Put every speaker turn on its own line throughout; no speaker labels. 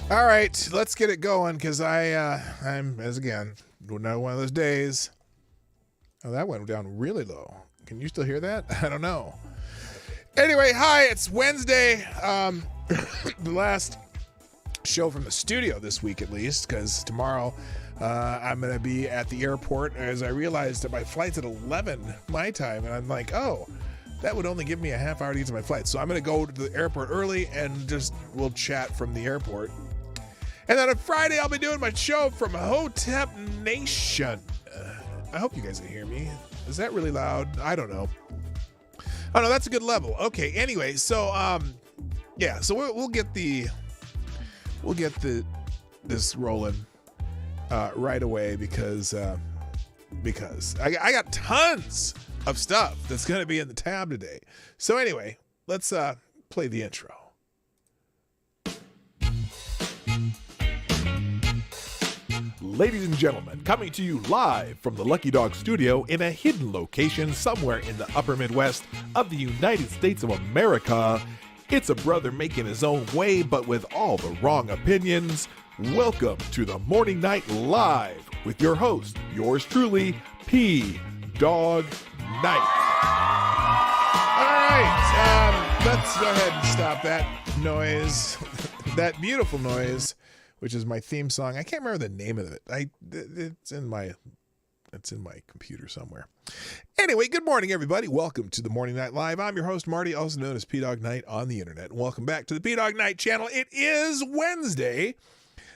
All right, let's get it going because I'm as again another one of those days. Oh, that went down really low. Can you still hear that? I don't know. Anyway, hi, it's Wednesday. The last show from the studio this week, at least, because tomorrow I'm going to be at the airport as I realized that my flight's at 11 my time, and I'm like, oh, that would only give me a half hour to get to my flight. So I'm going to go to the airport early and we'll chat from the airport. And then on Friday, I'll be doing my show from Hotep Nation. I hope you guys can hear me. Is that really loud? I don't know. Oh no, that's a good level. Okay. Anyway, so yeah, so we'll get this rolling right away because I got tons of stuff that's gonna be in the tab today. So anyway, let's play the intro. Ladies and gentlemen, coming to you live from the Lucky Dog Studio in a hidden location somewhere in the upper Midwest of the United States of America, it's a brother making his own way but with all the wrong opinions. Welcome to the Morning Night Live with your host, yours truly, P. Dog Night. All right, let's go ahead and stop that noise, that beautiful noise, which is my theme song. I can't remember the name of it. It's in my computer somewhere. Anyway, good morning, everybody. Welcome to the Morning Night Live. I'm your host, Marty, also known as P-Dog Night on the internet. And welcome back to the P-Dog Night channel. It is Wednesday,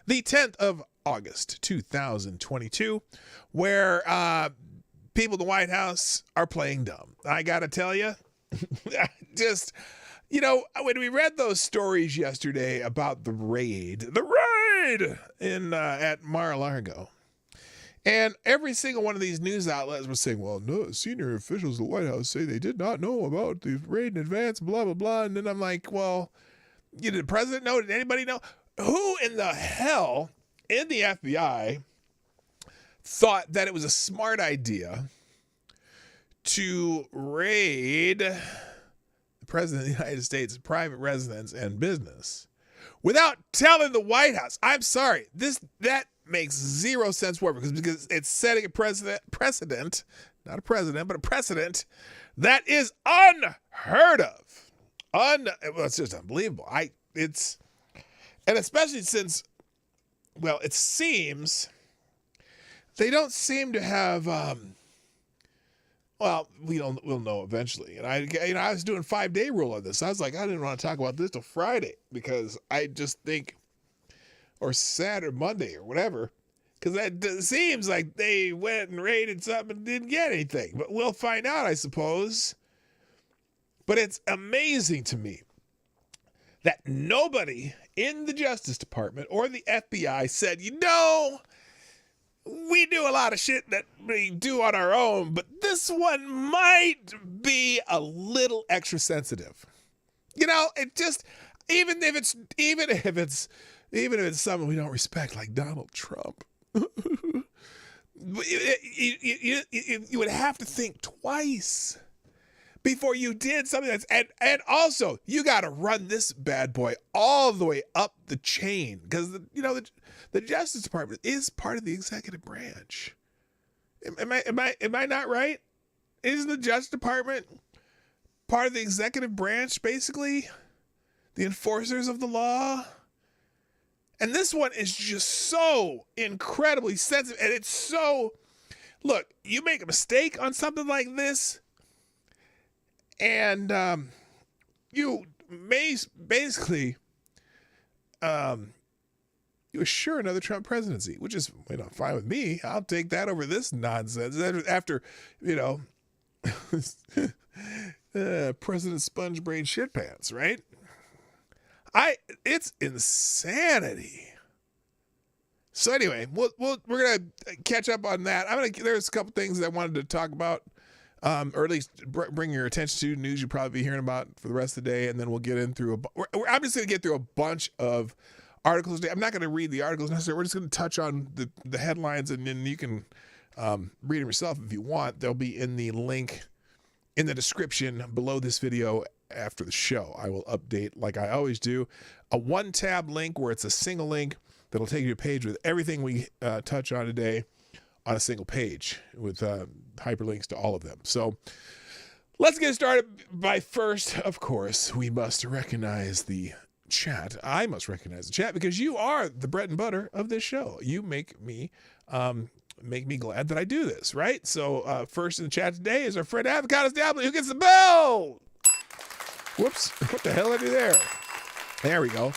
the 10th of August, 2022, where people in the White House are playing dumb. I got to tell you, just... You know, when we read those stories yesterday about the raid in at Mar-a-Lago, and every single one of these news outlets was saying, well, no, senior officials of the White House say they did not know about the raid in advance, blah, blah, blah. And then I'm like, well, did the president know? Did anybody know? Who in the hell in the FBI thought that it was a smart idea to raid President of the United States' private residence and business without telling the White House? I'm sorry, that makes zero whatsoever because it's setting a precedent, not a president, but a precedent that is unheard of. Well, it's just unbelievable. And especially since, well, it seems they don't seem to have. Well, we'll know eventually. And I was doing 5-day rule on this. I was like, I didn't want to talk about this till Friday because I just think, or Saturday, Monday, or whatever, because it seems like they went and raided something and didn't get anything. But we'll find out, I suppose. But it's amazing to me that nobody in the Justice Department or the FBI said, we do a lot of shit that we do on our own, but this one might be a little extra sensitive. You know, it just, even if it's someone we don't respect, like Donald Trump, you would have to think twice before you did something that's, and also you got to run this bad boy all the way up the chain because the Justice Department is part of the executive branch. Am I not right? Isn't the Justice Department part of the executive branch, basically? The enforcers of the law? And this one is just so incredibly sensitive, and it's so, look, you make a mistake on something like this, and you may basically you assure another Trump presidency, which is fine with me. I'll take that over this nonsense. After President Sponge Brain Shit Pants, right? It's insanity. So anyway, we're gonna catch up on that. There's a couple things that I wanted to talk about. Or at least bring your attention to news you'll probably be hearing about for the rest of the day, and then we'll get in through I'm just going to get through a bunch of articles today. I'm not going to read the articles necessarily. We're just going to touch on the headlines, and then you can read them yourself if you want. They'll be in the link in the description below this video after the show. I will update, like I always do, a one-tab link where it's a single link that'll take you to a page with everything we touch on today on a single page with hyperlinks to all of them. So let's get started by first, of course, we must recognize the chat. I must recognize the chat because you are the bread and butter of this show. You make me glad that I do this, right? So first in the chat today is our friend Avocados Diablo, who gets the bell. Whoops, what the hell did I do there? There we go.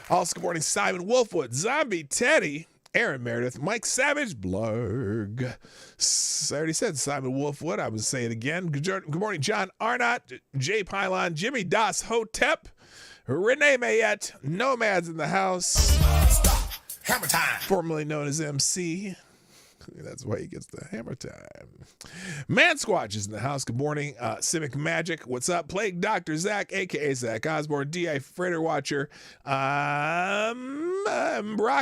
Also, good morning, Simon Wolfwood, Zombie Teddy, Aaron Meredith, Mike Savage, Blarg. I already said Simon Wolfwood. I would say it again. Good morning, John Arnott, Jay Pylon, Jimmy Das Hotep, Renee Mayette, Nomads in the house.
Hammer time.
Formerly known as MC. That's why he gets the hammer time. Man Squatch is in the house. Good morning. Civic Magic. What's up? Plague Dr. Zach, a.k.a. Zach Osborne. D.I. Freighter Watcher. Brock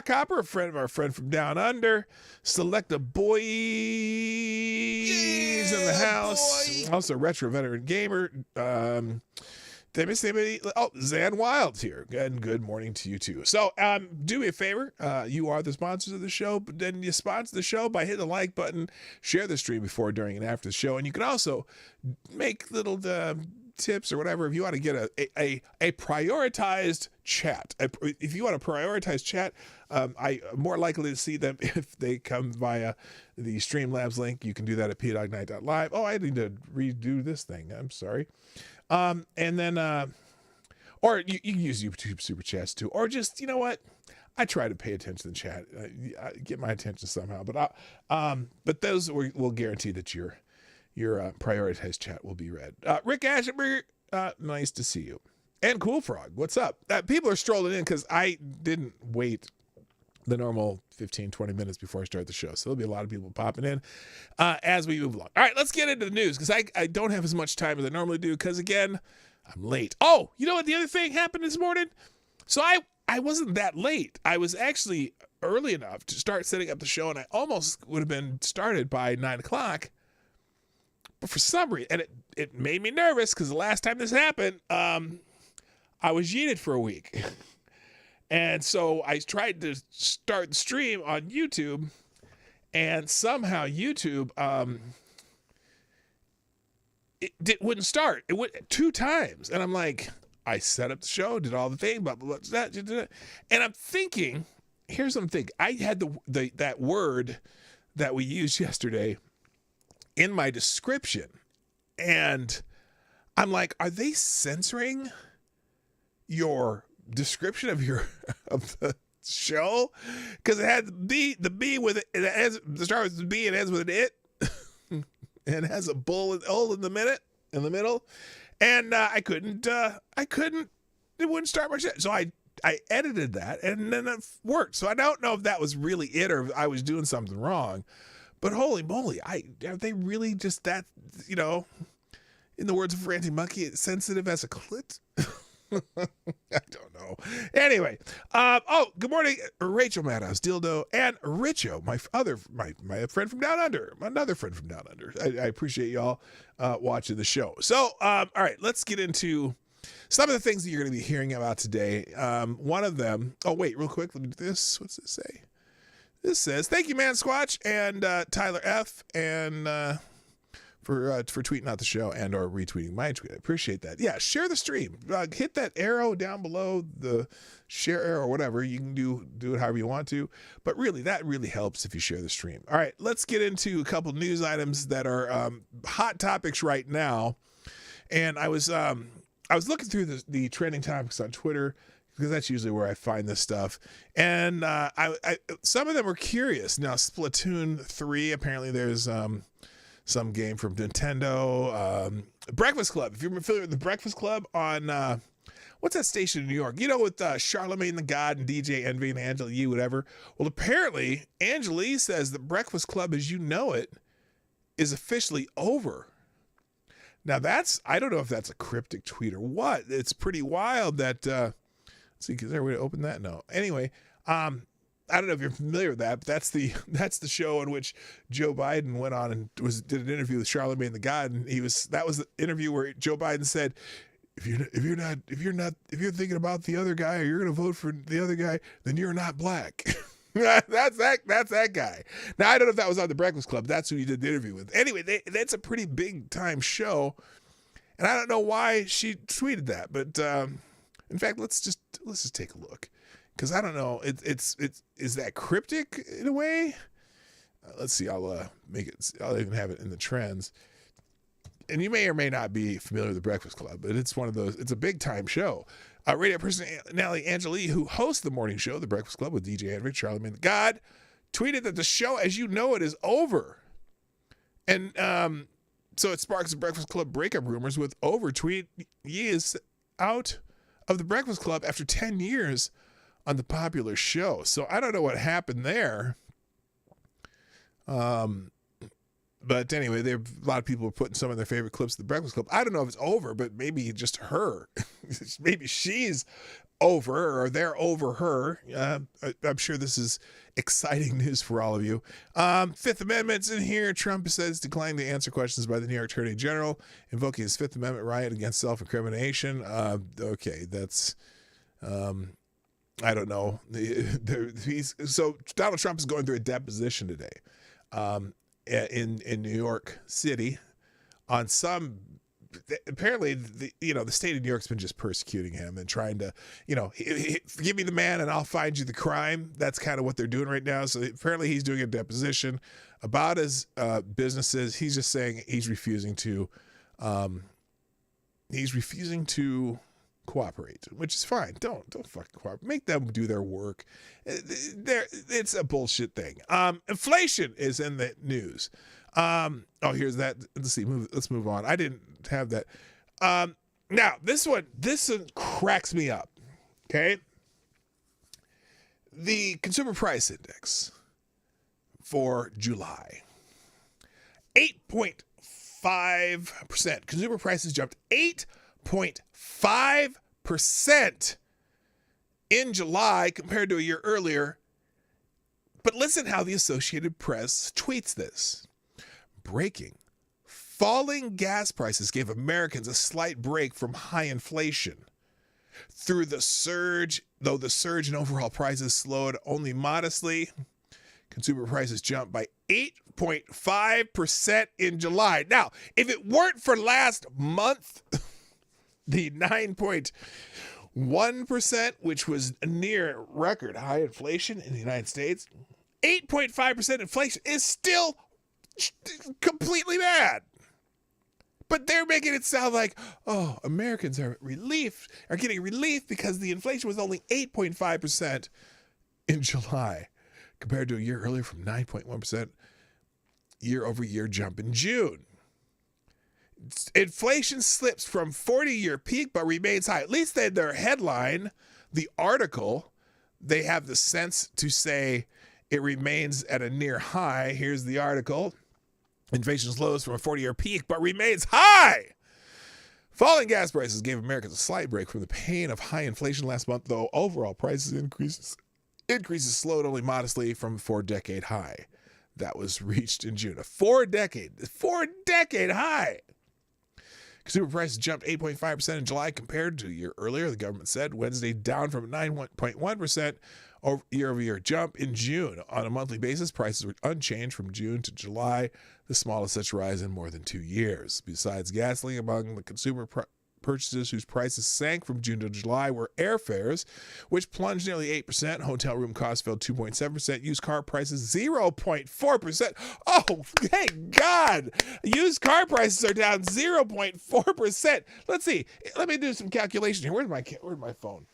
Hopper, a friend of our friend from Down Under. Select a Boys in the house. Boy. Also, Retro Veteran Gamer. Did I miss anybody? Oh, Zan Wild's here. And good morning to you too. So do me a favor. You are the sponsors of the show, but then you sponsor the show by hitting the like button, share the stream before, during, and after the show. And you can also make little tips or whatever if you want to get a prioritized chat. If you want to prioritize chat, I'm more likely to see them if they come via the Streamlabs link. You can do that at pdognight.live. Oh, I need to redo this thing. I'm sorry. And then, or you can use YouTube Super Chats too, or just, you know what? I try to pay attention to the chat, get my attention somehow, but those will guarantee that your prioritized chat will be read. Rick Ashenberger, nice to see you. And Cool Frog, what's up? People are strolling in because I didn't wait the normal 15, 20 minutes before I start the show. So there'll be a lot of people popping in as we move along. All right, let's get into the news because I don't have as much time as I normally do because, again, I'm late. Oh, you know what? The other thing happened this morning? So I wasn't that late. I was actually early enough to start setting up the show, and I almost would have been started by 9 o'clock. But for some reason, and it made me nervous because the last time this happened, I was yeeted for a week. And so I tried to start the stream on YouTube, and somehow YouTube, it wouldn't start. It went 2 times. And I'm like, I set up the show, did all the things, blah, blah, blah, and I'm thinking, here's what I'm thinking. I had that word that we used yesterday in my description. And I'm like, are they censoring your description of the show? Because it had the B with it has the start with the B and ends with an it. And has a bull and O in the middle. And I couldn't it wouldn't start my shit. So I edited that and then it worked. So I don't know if that was really it or if I was doing something wrong. But holy moly, are they really just that, in the words of Ranty Monkey, sensitive as a clit? I don't know. Anyway, good morning, Rachel Madhouse, Dildo, and Richo, my friend from Down Under, another friend from Down Under. I appreciate y'all watching the show. So, all right, let's get into some of the things that you're going to be hearing about today. One of them, oh, wait, real quick, let me do this. What's this say? This says, thank you, Man Squatch, and Tyler F., and for tweeting out the show and or retweeting my tweet. I appreciate that. Yeah, share the stream. Hit that arrow down below, the share arrow or whatever. You can do it however you want to. But really, that really helps if you share the stream. All right, let's get into a couple news items that are hot topics right now. And I was looking through the trending topics on Twitter because that's usually where I find this stuff. And I some of them were curious. Now, Splatoon 3, apparently there's some game from Nintendo. Breakfast Club. If you're familiar with the Breakfast Club on, what's that station in New York? With Charlemagne the God and DJ Envy and Angela Yee, whatever. Well, apparently, Angela Yee says the Breakfast Club as you know it is officially over. Now, I don't know if that's a cryptic tweet or what. It's pretty wild that, let's see, is there a way to open that? No. Anyway, I don't know if you're familiar with that, but that's the show in which Joe Biden went on and did an interview with Charlemagne the God, and that was the interview where Joe Biden said, if you're thinking about the other guy or you're going to vote for the other guy, then you're not black. That's that guy. Now, I don't know if that was on the Breakfast Club. That's who he did the interview with. Anyway, that's a pretty big time show, and I don't know why she tweeted that, but in fact, let's just take a look, because I don't know. Is that cryptic in a way? Let's see. I'll make it. I'll even have it in the trends. And you may or may not be familiar with the Breakfast Club, but it's one of those. It's a big time show. Radio personality Angela, who hosts the morning show, The Breakfast Club with DJ Henry, Charlemagne the God, tweeted that the show, as you know it, is over. And so it sparks the Breakfast Club breakup rumors with tweet Ye is out of the Breakfast Club after 10 years on the popular show. So I don't know what happened there. But anyway, a lot of people are putting some of their favorite clips of the Breakfast Club. I don't know if it's over, but maybe just her. Maybe she's over, or they're over her. I'm sure this is exciting news for all of you. Fifth Amendment's in here. Trump says declining to answer questions by the New York Attorney General, invoking his Fifth Amendment right against self-incrimination. Okay, that's... I don't know. So Donald Trump is going through a deposition today. In New York City on some, apparently the state of New York's been just persecuting him and trying to, give me the man and I'll find you the crime. That's kind of what they're doing right now. So apparently he's doing a deposition about his businesses. He's just saying he's refusing to cooperate, which is fine. Don't fucking cooperate. Make them do their work. It's a bullshit thing. Inflation is in the news. Here's that. Let's see. Let's move on. I didn't have that. Now this one cracks me up. Okay. The consumer price index for July, 8.5%. Consumer prices jumped 8.5% in July compared to a year earlier. But listen how the Associated Press tweets this. Breaking. Falling gas prices gave Americans a slight break from high inflation. Though the surge in overall prices slowed only modestly, consumer prices jumped by 8.5% in July. Now, if it weren't for last month, the 9.1%, which was near record high inflation in the United States, 8.5% inflation is still completely bad. But they're making it sound like, Americans are getting relief because the inflation was only 8.5% in July compared to a year earlier from 9.1% year-over-year jump in June. Inflation slips from 40-year peak but remains high. At least they had their headline, the article, they have the sense to say it remains at a near high. Here's the article. Inflation slows from a 40-year peak but remains high. Falling gas prices gave Americans a slight break from the pain of high inflation last month, though overall prices increases slowed only modestly from a 4-decade high that was reached in June. A 4-decade high. Consumer prices jumped 8.5% in July compared to a year earlier, the government said. Wednesday down from a 9.1% year-over-year jump in June. On a monthly basis, prices were unchanged from June to July, the smallest such rise in more than 2 years. Besides gasoline, among the consumer purchases whose prices sank from June to July were airfares, which plunged nearly 8%. Hotel room costs fell 2.7%. Used car prices 0.4%. Oh, thank God! Used car prices are down 0.4%. Let's see. Let me do some calculation here. Where's my phone?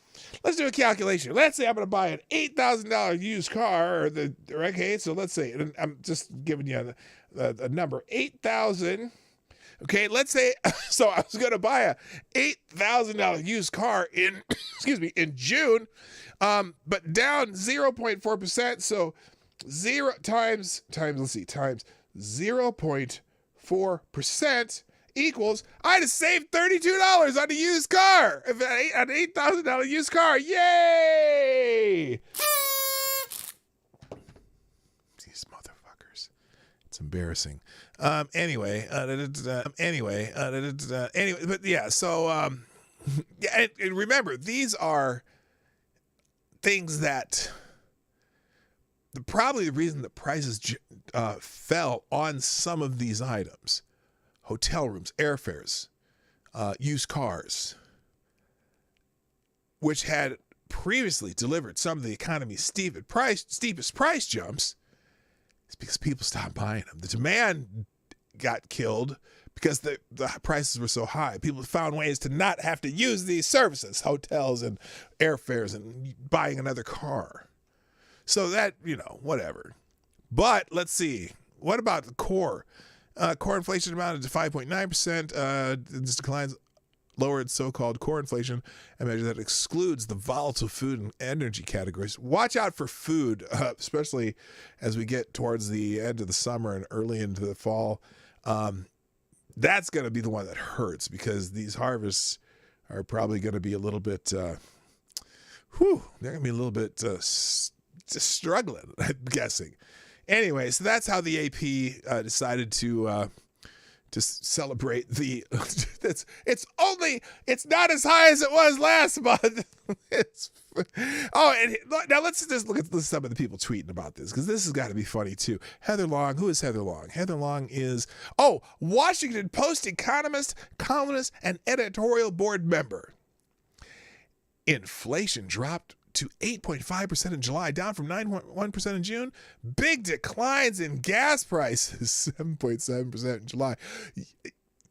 Let's do a calculation. Let's say I'm going to buy an $8,000 used car, okay? So let's say, and I'm just giving you a number, 8,000. Okay, let's say, so I was going to buy a $8,000 used car in June, but down 0.4%. So 0.4% equals, I just saved $32 on a used car, an $8,000 used car. Yay! It's embarrassing. Anyway, but yeah, so, yeah, and remember, these are things that probably the reason the prices fell on some of these items: hotel rooms, airfares, used cars, which had previously delivered some of the economy's steepest price jumps. It's because people stopped buying them. The demand got killed because the prices were so high. People found ways to not have to use these services, hotels and airfares and buying another car. So that, whatever. But let's see. What about the core? Core inflation amounted to 5.9%. This declines lowered so-called core inflation, a measure that excludes the volatile food and energy categories. Watch out for food, especially as we get towards the end of the summer and early into the fall. That's going to be the one that hurts because these harvests are probably going to be a little bit, they're going to be a little bit struggling, I'm guessing. Anyway, so that's how the AP decided to celebrate the it's not as high as it was last month. Now let's just look at some of the people tweeting about this, because this has got to be funny too. Heather Long. Who is Heather Long? Heather Long is Washington Post economist, columnist, and editorial board member. Inflation dropped to 8.5% in July, down from 9.1% in June. Big declines in gas prices, 7.7% in July.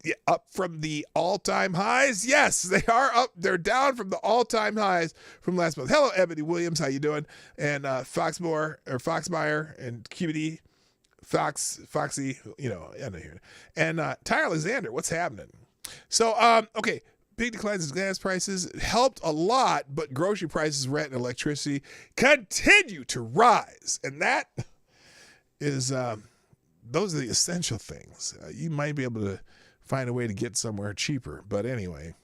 Yeah, up from the all-time highs? Yes, they are up. They're down from the all-time highs from last month. Hello, Ebony Williams. How you doing? And Foxmeyer and QBD, Foxy, I know here. And Ty Alexander, what's happening? So, okay. Big declines in gas prices helped a lot, but grocery prices, rent, and electricity continue to rise. And that is, those are the essential things. You might be able to find a way to get somewhere cheaper. But anyway,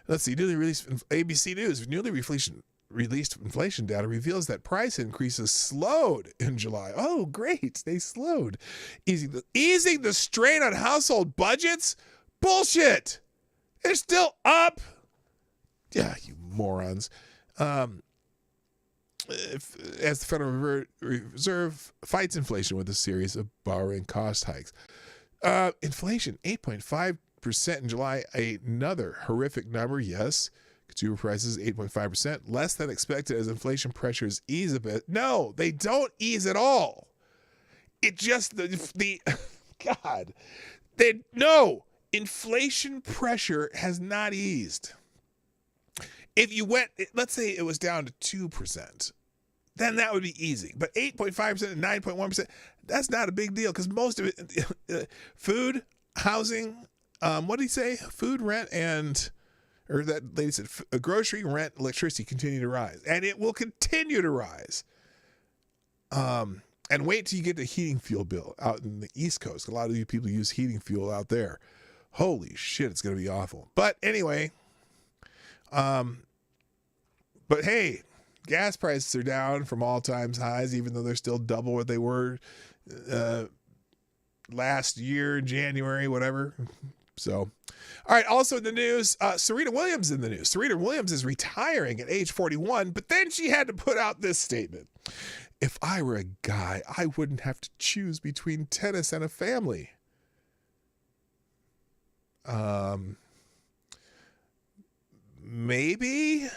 let's see. ABC News, newly released inflation data reveals that price increases slowed in July. Oh, great. They slowed. Easing the strain on household budgets? Bullshit. They're still up. Yeah, you morons. As the Federal Reserve fights inflation with a series of borrowing cost hikes. Inflation, 8.5% in July. Another horrific number, yes. Consumer prices, 8.5%. Less than expected as inflation pressures ease a bit. No, they don't ease at all. It just, inflation pressure has not eased. If you went, let's say it was down to 2%, then that would be easy. But 8.5% and 9.1%, that's not a big deal, because most of it, food, housing, what did he say? Food, rent, or that lady said grocery, rent, electricity continue to rise. And it will continue to rise. And wait till you get the heating fuel bill out in the East Coast. A lot of you people use heating fuel out there. Holy shit, it's going to be awful. But anyway, but hey, gas prices are down from all-time highs, even though they're still double what they were last year, January, whatever. So, all right, also in the news, Serena Williams in the news. Serena Williams is retiring at age 41, but then she had to put out this statement. If I were a guy, I wouldn't have to choose between tennis and a family. Maybe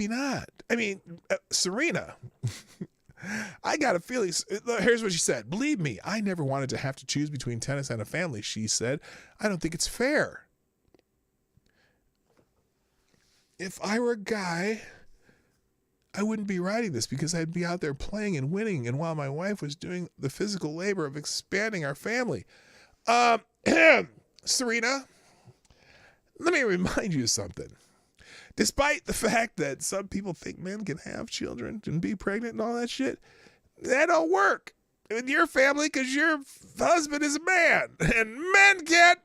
not. I mean, Serena, I got a feeling. Here's what she said. Believe me, I never wanted to have to choose between tennis and a family, she said. I don't think it's fair. If I were a guy, I wouldn't be writing this because I'd be out there playing and winning, and while my wife was doing the physical labor of expanding our family. Serena, let me remind you of something. Despite the fact that some people think men can have children and be pregnant and all that shit, that don't work in your family because your husband is a man and men can't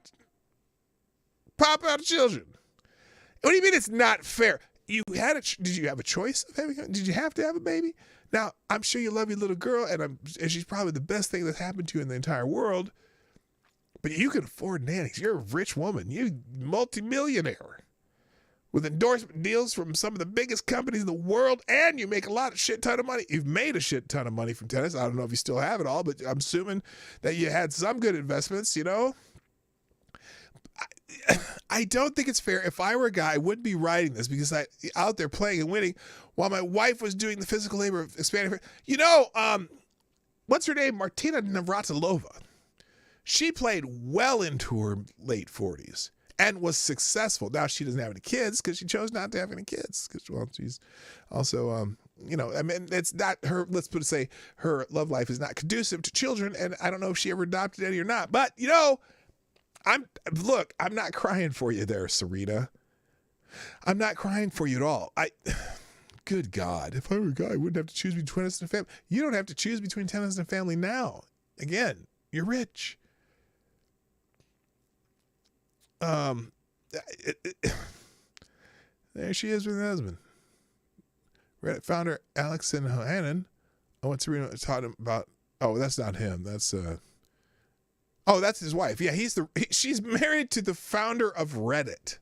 pop out children. What do you mean it's not fair? Did you have a choice of having? Did you have to have a baby? Now, I'm sure you love your little girl, and she's probably the best thing that's happened to you in the entire world. But you can afford nannies. You're a rich woman. You're multimillionaire with endorsement deals from some of the biggest companies in the world, and you make a shit ton of money. You've made a shit ton of money from tennis. I don't know if you still have it all, but I'm assuming that you had some good investments, you know? I don't think it's fair. If I were a guy, I wouldn't be writing this because I out there playing and winning while my wife was doing the physical labor of expanding her. You know, what's her name? Martina Navratilova. She played well into her late 40s and was successful. Now, she doesn't have any kids because she chose not to have any kids. Because, well, she's also, you know, I mean, it's not her, let's put it, say, her love life is not conducive to children. And I don't know if she ever adopted any or not. But, you know, I'm not crying for you there, Serena. I'm not crying for you at all. Good God, if I were a guy, I wouldn't have to choose between tennis and family. You don't have to choose between tennis and family now. Again, you're rich. There she is with her husband. Reddit founder Alex Hannon. Oh, what's Serena taught him about? Oh, that's not him. That's that's his wife. Yeah, she's married to the founder of Reddit.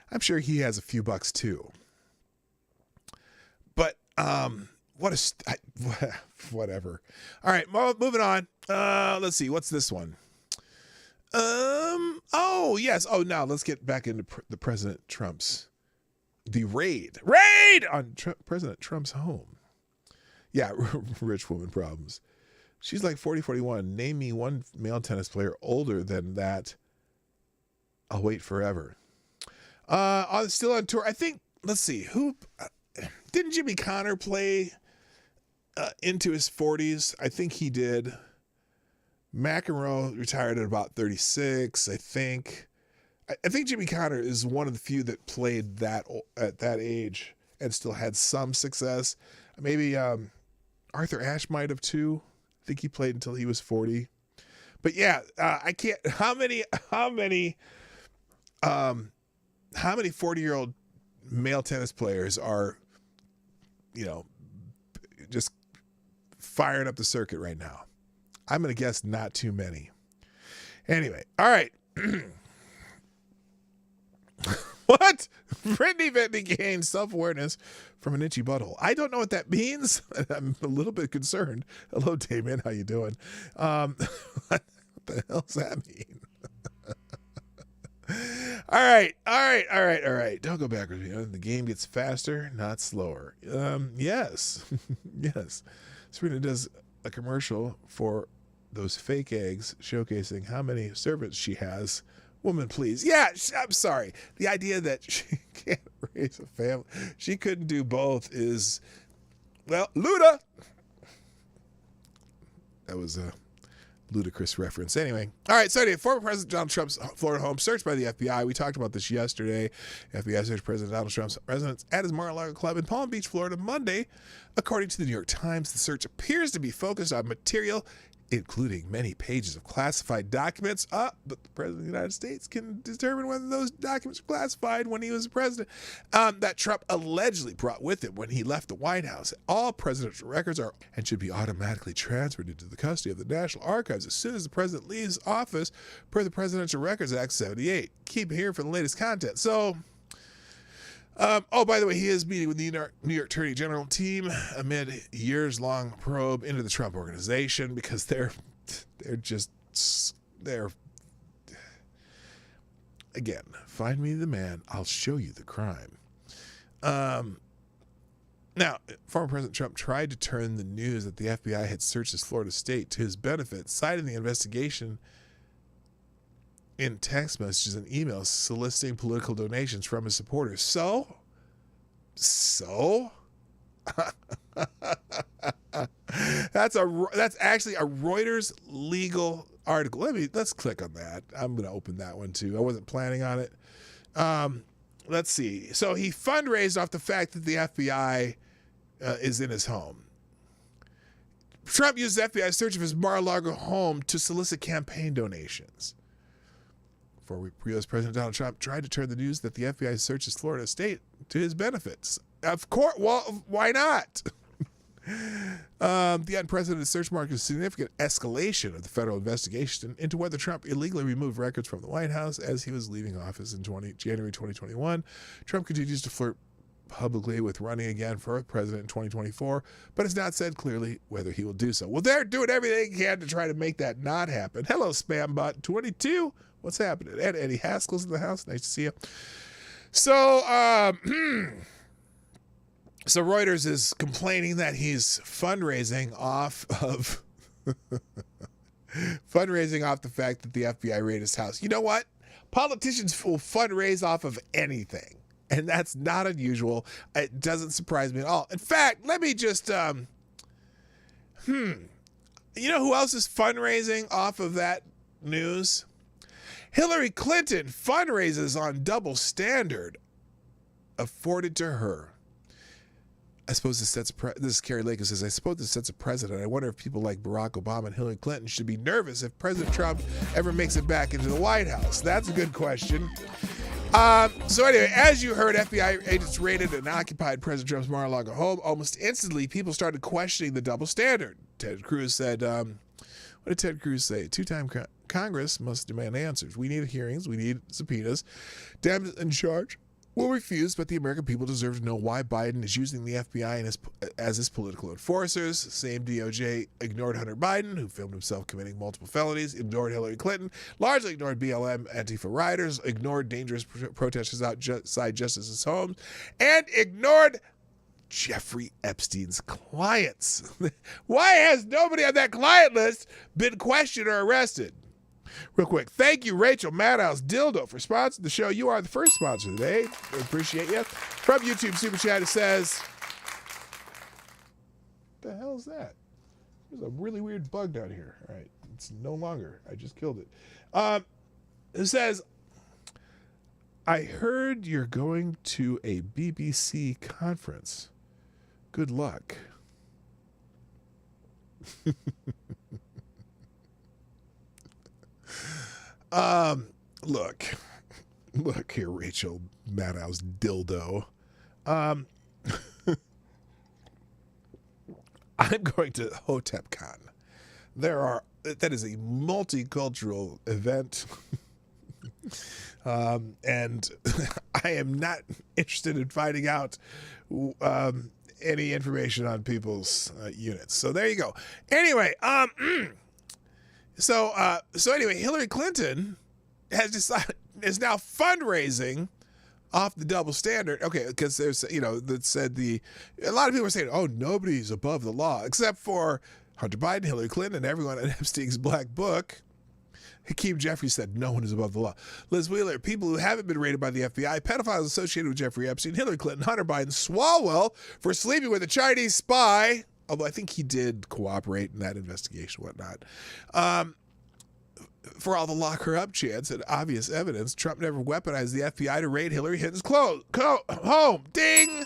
I'm sure he has a few bucks too. But whatever. All right, moving on. Let's see. What's this one? Oh yes. Oh, now let's get back into the President Trump's raid on President Trump's home. Yeah, rich woman problems. She's like 40, 41. Name me one male tennis player older than that. I'll wait forever. Still on tour. I think. Let's see. Who didn't Jimmy Connor play into his 40s? I think he did. McEnroe retired at about 36, I think. I think Jimmy Connor is one of the few that played at that age and still had some success. Maybe Arthur Ashe might have too. I think he played until he was 40. But yeah, I can't. How many 40-year-old male tennis players are, you know, just firing up the circuit right now? I'm going to guess not too many. Anyway, all right. What? Brittany gained self-awareness from an itchy butthole. I don't know what that means. I'm a little bit concerned. Hello, Damon. How you doing? What the hell's that mean? All right. Don't go backwards. You know, the game gets faster, not slower. Yes. Yes. Serena does a commercial for those fake eggs showcasing how many servants she has. Woman, please. Yeah, I'm sorry. The idea that she can't raise a family, she couldn't do both is, well, Luda. That was a ludicrous reference. Anyway. All right. So anyway, former President Donald Trump's Florida home searched by the FBI. We talked about this yesterday. FBI searched President Donald Trump's residence at his Mar-a-Lago club in Palm Beach, Florida, Monday. According to the New York Times, the search appears to be focused on material including many pages of classified documents. But the President of the United States can determine whether those documents are classified when he was president, that Trump allegedly brought with him when he left the White House. All presidential records are and should be automatically transferred into the custody of the National Archives as soon as the president leaves office, per the Presidential Records Act 78. Keep here for the latest content. So, by the way, he is meeting with the New York Attorney General team amid years-long probe into the Trump organization because they're again, find me the man, I'll show you the crime. Now, former President Trump tried to turn the news that the FBI had searched his Florida state to his benefit, citing the investigation in text messages and emails soliciting political donations from his supporters. So that's actually a Reuters legal article. Let's click on that. I'm going to open that one too. I wasn't planning on it. Let's see. So he fundraised off the fact that the FBI is in his home. Trump used the FBI search of his Mar-a-Lago home to solicit campaign donations. Former U.S. President Donald Trump tried to turn the news that the FBI searched his Florida state to his benefits. Of course, well, why not? The unprecedented search marked a significant escalation of the federal investigation into whether Trump illegally removed records from the White House as he was leaving office in January 2021. Trump continues to flirt publicly with running again for president in 2024, but has not said clearly whether he will do so. Well, they're doing everything they can to try to make that not happen. Hello, Spambot22. What's happening? And Eddie Haskell's in the house. Nice to see you. So, so Reuters is complaining that he's fundraising off of the fact that the FBI raided his house. You know what? Politicians will fundraise off of anything, and that's not unusual. It doesn't surprise me at all. In fact, let me just, you know who else is fundraising off of that news? Hillary Clinton fundraises on double standard afforded to her. I suppose this is Carrie Lake who says, I suppose this sets a precedent. I wonder if people like Barack Obama and Hillary Clinton should be nervous if President Trump ever makes it back into the White House. That's a good question. So anyway, as you heard, FBI agents raided and occupied President Trump's Mar-a-Lago home. Almost instantly, people started questioning the double standard. Ted Cruz said, what did Ted Cruz say? Two-time Congress must demand answers. We need hearings. We need subpoenas. Dems in charge will refuse, but the American people deserve to know why Biden is using the FBI as his political enforcers. Same DOJ ignored Hunter Biden, who filmed himself committing multiple felonies, ignored Hillary Clinton, largely ignored BLM Antifa rioters, ignored dangerous protesters outside justices' homes, and ignored Jeffrey Epstein's clients. Why has nobody on that client list been questioned or arrested? Real quick, thank you, Rachel Madhouse Dildo, for sponsoring the show. You are the first sponsor today. We appreciate you. From YouTube Super Chat, it says, what the hell is that? There's a really weird bug down here. All right, it's no longer. I just killed it. It says, I heard you're going to a BBC conference. Good luck. Look here, Rachel Madhouse Dildo. I'm going to HotepCon. That is a multicultural event. And I am not interested in finding out any information on people's units. So there you go. Anyway, So anyway, Hillary Clinton is now fundraising off the double standard. Okay, because there's, that said a lot of people are saying, oh, nobody's above the law, except for Hunter Biden, Hillary Clinton, and everyone in Epstein's black book. Hakeem Jeffries said no one is above the law. Liz Wheeler, people who haven't been raided by the FBI, pedophiles associated with Jeffrey Epstein, Hillary Clinton, Hunter Biden, Swalwell for sleeping with a Chinese spy, although I think he did cooperate in that investigation, whatnot. For all the lock her up chance and obvious evidence, Trump never weaponized the FBI to raid Hillary Clinton's home. Ding!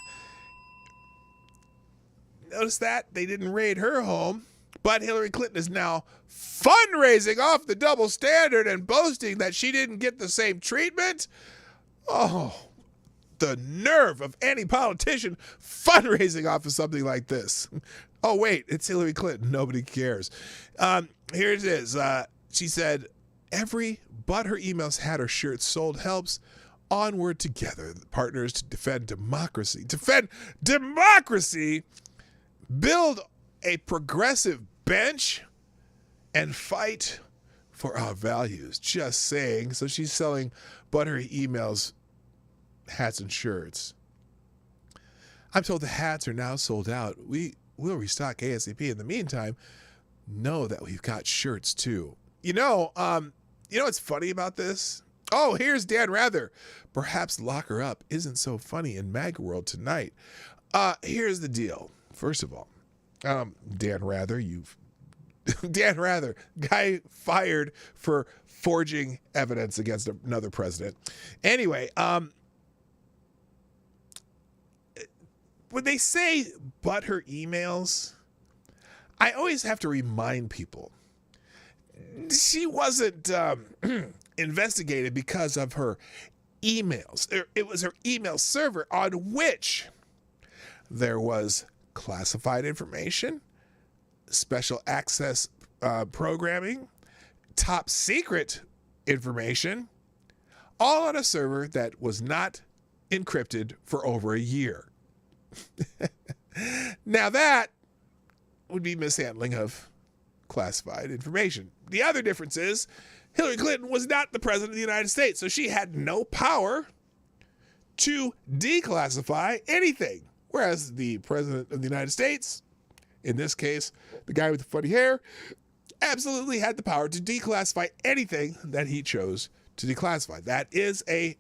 Notice that? They didn't raid her home, but Hillary Clinton is now fundraising off the double standard and boasting that she didn't get the same treatment. Oh, the nerve of any politician fundraising off of something like this. Oh, wait, it's Hillary Clinton. Nobody cares. Here it is. She said, every but her emails, hat, or shirt sold helps. Onward together, partners to defend democracy. Defend democracy. Build a progressive bench and fight for our values. Just saying. So she's selling buttery emails, hats, and shirts. I'm told the hats are now sold out. We will restock ASAP. In the meantime, know that we've got shirts too. You know what's funny about this? Oh, here's Dan Rather. Perhaps lock her up isn't so funny in MAGA world tonight. Here's the deal. First of all, Dan Rather, Dan Rather, guy fired for forging evidence against another president. Anyway, when they say but her emails, I always have to remind people, she wasn't investigated because of her emails. It was her email server on which there was classified information, special access programming, top secret information, all on a server that was not encrypted for over a year. Now that would be mishandling of classified information. The other difference is Hillary Clinton was not the president of the United States, so she had no power to declassify anything. Whereas the president of the United States, in this case, the guy with the funny hair, absolutely had the power to declassify anything that he chose to declassify. That is a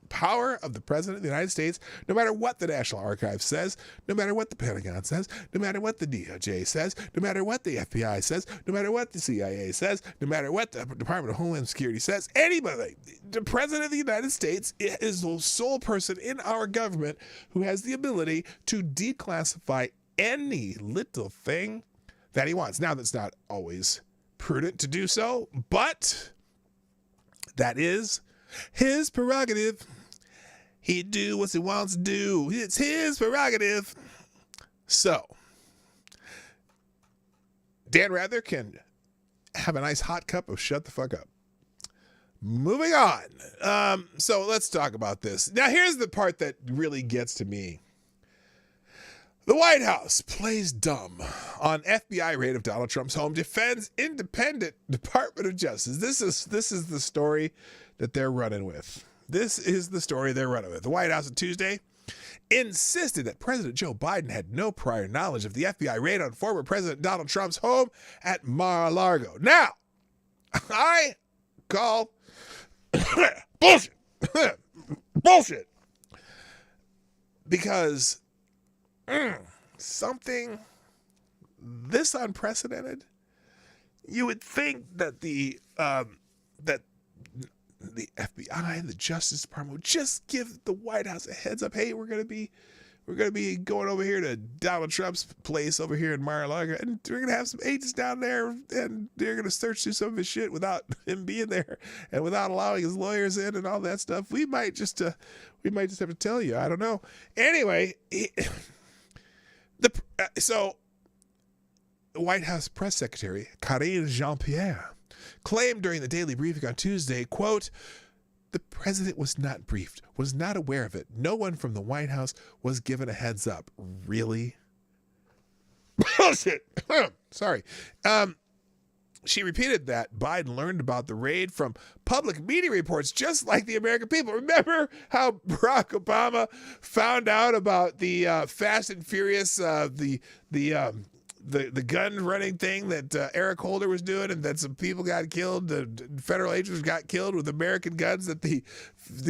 power of the president of the United States, no matter what the National Archives says, no matter what the Pentagon says, no matter what the DOJ says, no matter what the FBI says, no matter what the CIA says, no matter what the Department of Homeland Security says, anybody, the president of the United States is the sole person in our government who has the ability to declassify any little thing that he wants. Now, that's not always prudent to do so, but that is his prerogative. He do what he wants to do. It's his prerogative. So, Dan Rather can have a nice hot cup of shut the fuck up. Moving on. So let's talk about this. Now, here's the part that really gets to me. The White House plays dumb on FBI raid of Donald Trump's home, defends independent Department of Justice. This is the story that they're running with. This is the story they're running with. The White House on Tuesday insisted that President Joe Biden had no prior knowledge of the FBI raid on former President Donald Trump's home at Mar-a-Lago. Now, I call bullshit. Bullshit. Because something this unprecedented, you would think that the FBI, the Justice Department would just give the White House a heads up. Hey, we're gonna be going over here to Donald Trump's place over here in Mar-a-Lago, and we're gonna have some agents down there, and they're gonna search through some of his shit without him being there and without allowing his lawyers in and all that stuff. We might just have to tell you. I don't know. Anyway, so the White House press secretary Karine Jean-Pierre claimed during the daily briefing on Tuesday, quote, "The president was not briefed, was not aware of it. No one from the White House was given a heads up." Really? Bullshit. Sorry. She repeated that Biden learned about the raid from public media reports, just like the American people. Remember how Barack Obama found out about the Fast and Furious, the gun running thing that Eric Holder was doing, and that some people got killed, the federal agents got killed with American guns that the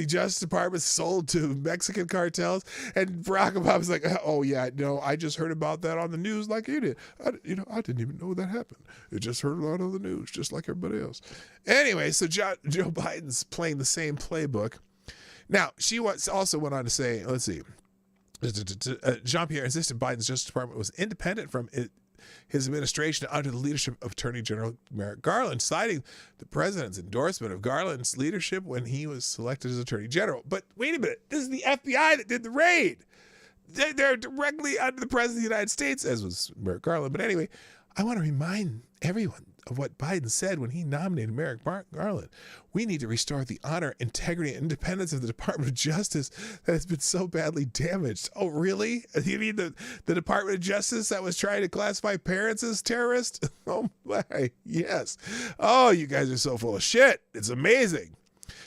Justice Department sold to Mexican cartels. And Barack Obama's like, "Oh yeah, no, I just heard about that on the news like you did. I didn't even know that happened. I just heard about it on the news, just like everybody else." Anyway, so Joe Biden's playing the same playbook. Now, she also went on to say, let's see, Jean-Pierre insisted Biden's Justice Department was independent from his administration under the leadership of Attorney General Merrick Garland, citing the president's endorsement of Garland's leadership when he was selected as Attorney General. But wait a minute, this is the FBI that did the raid. They're directly under the President of the United States, as was Merrick Garland. But anyway, I want to remind everyone of what Biden said when he nominated Merrick Garland. "We need to restore the honor, integrity, and independence of the Department of Justice that has been so badly damaged." Oh, really? You mean the Department of Justice that was trying to classify parents as terrorists? Oh, my, yes. Oh, you guys are so full of shit. It's amazing.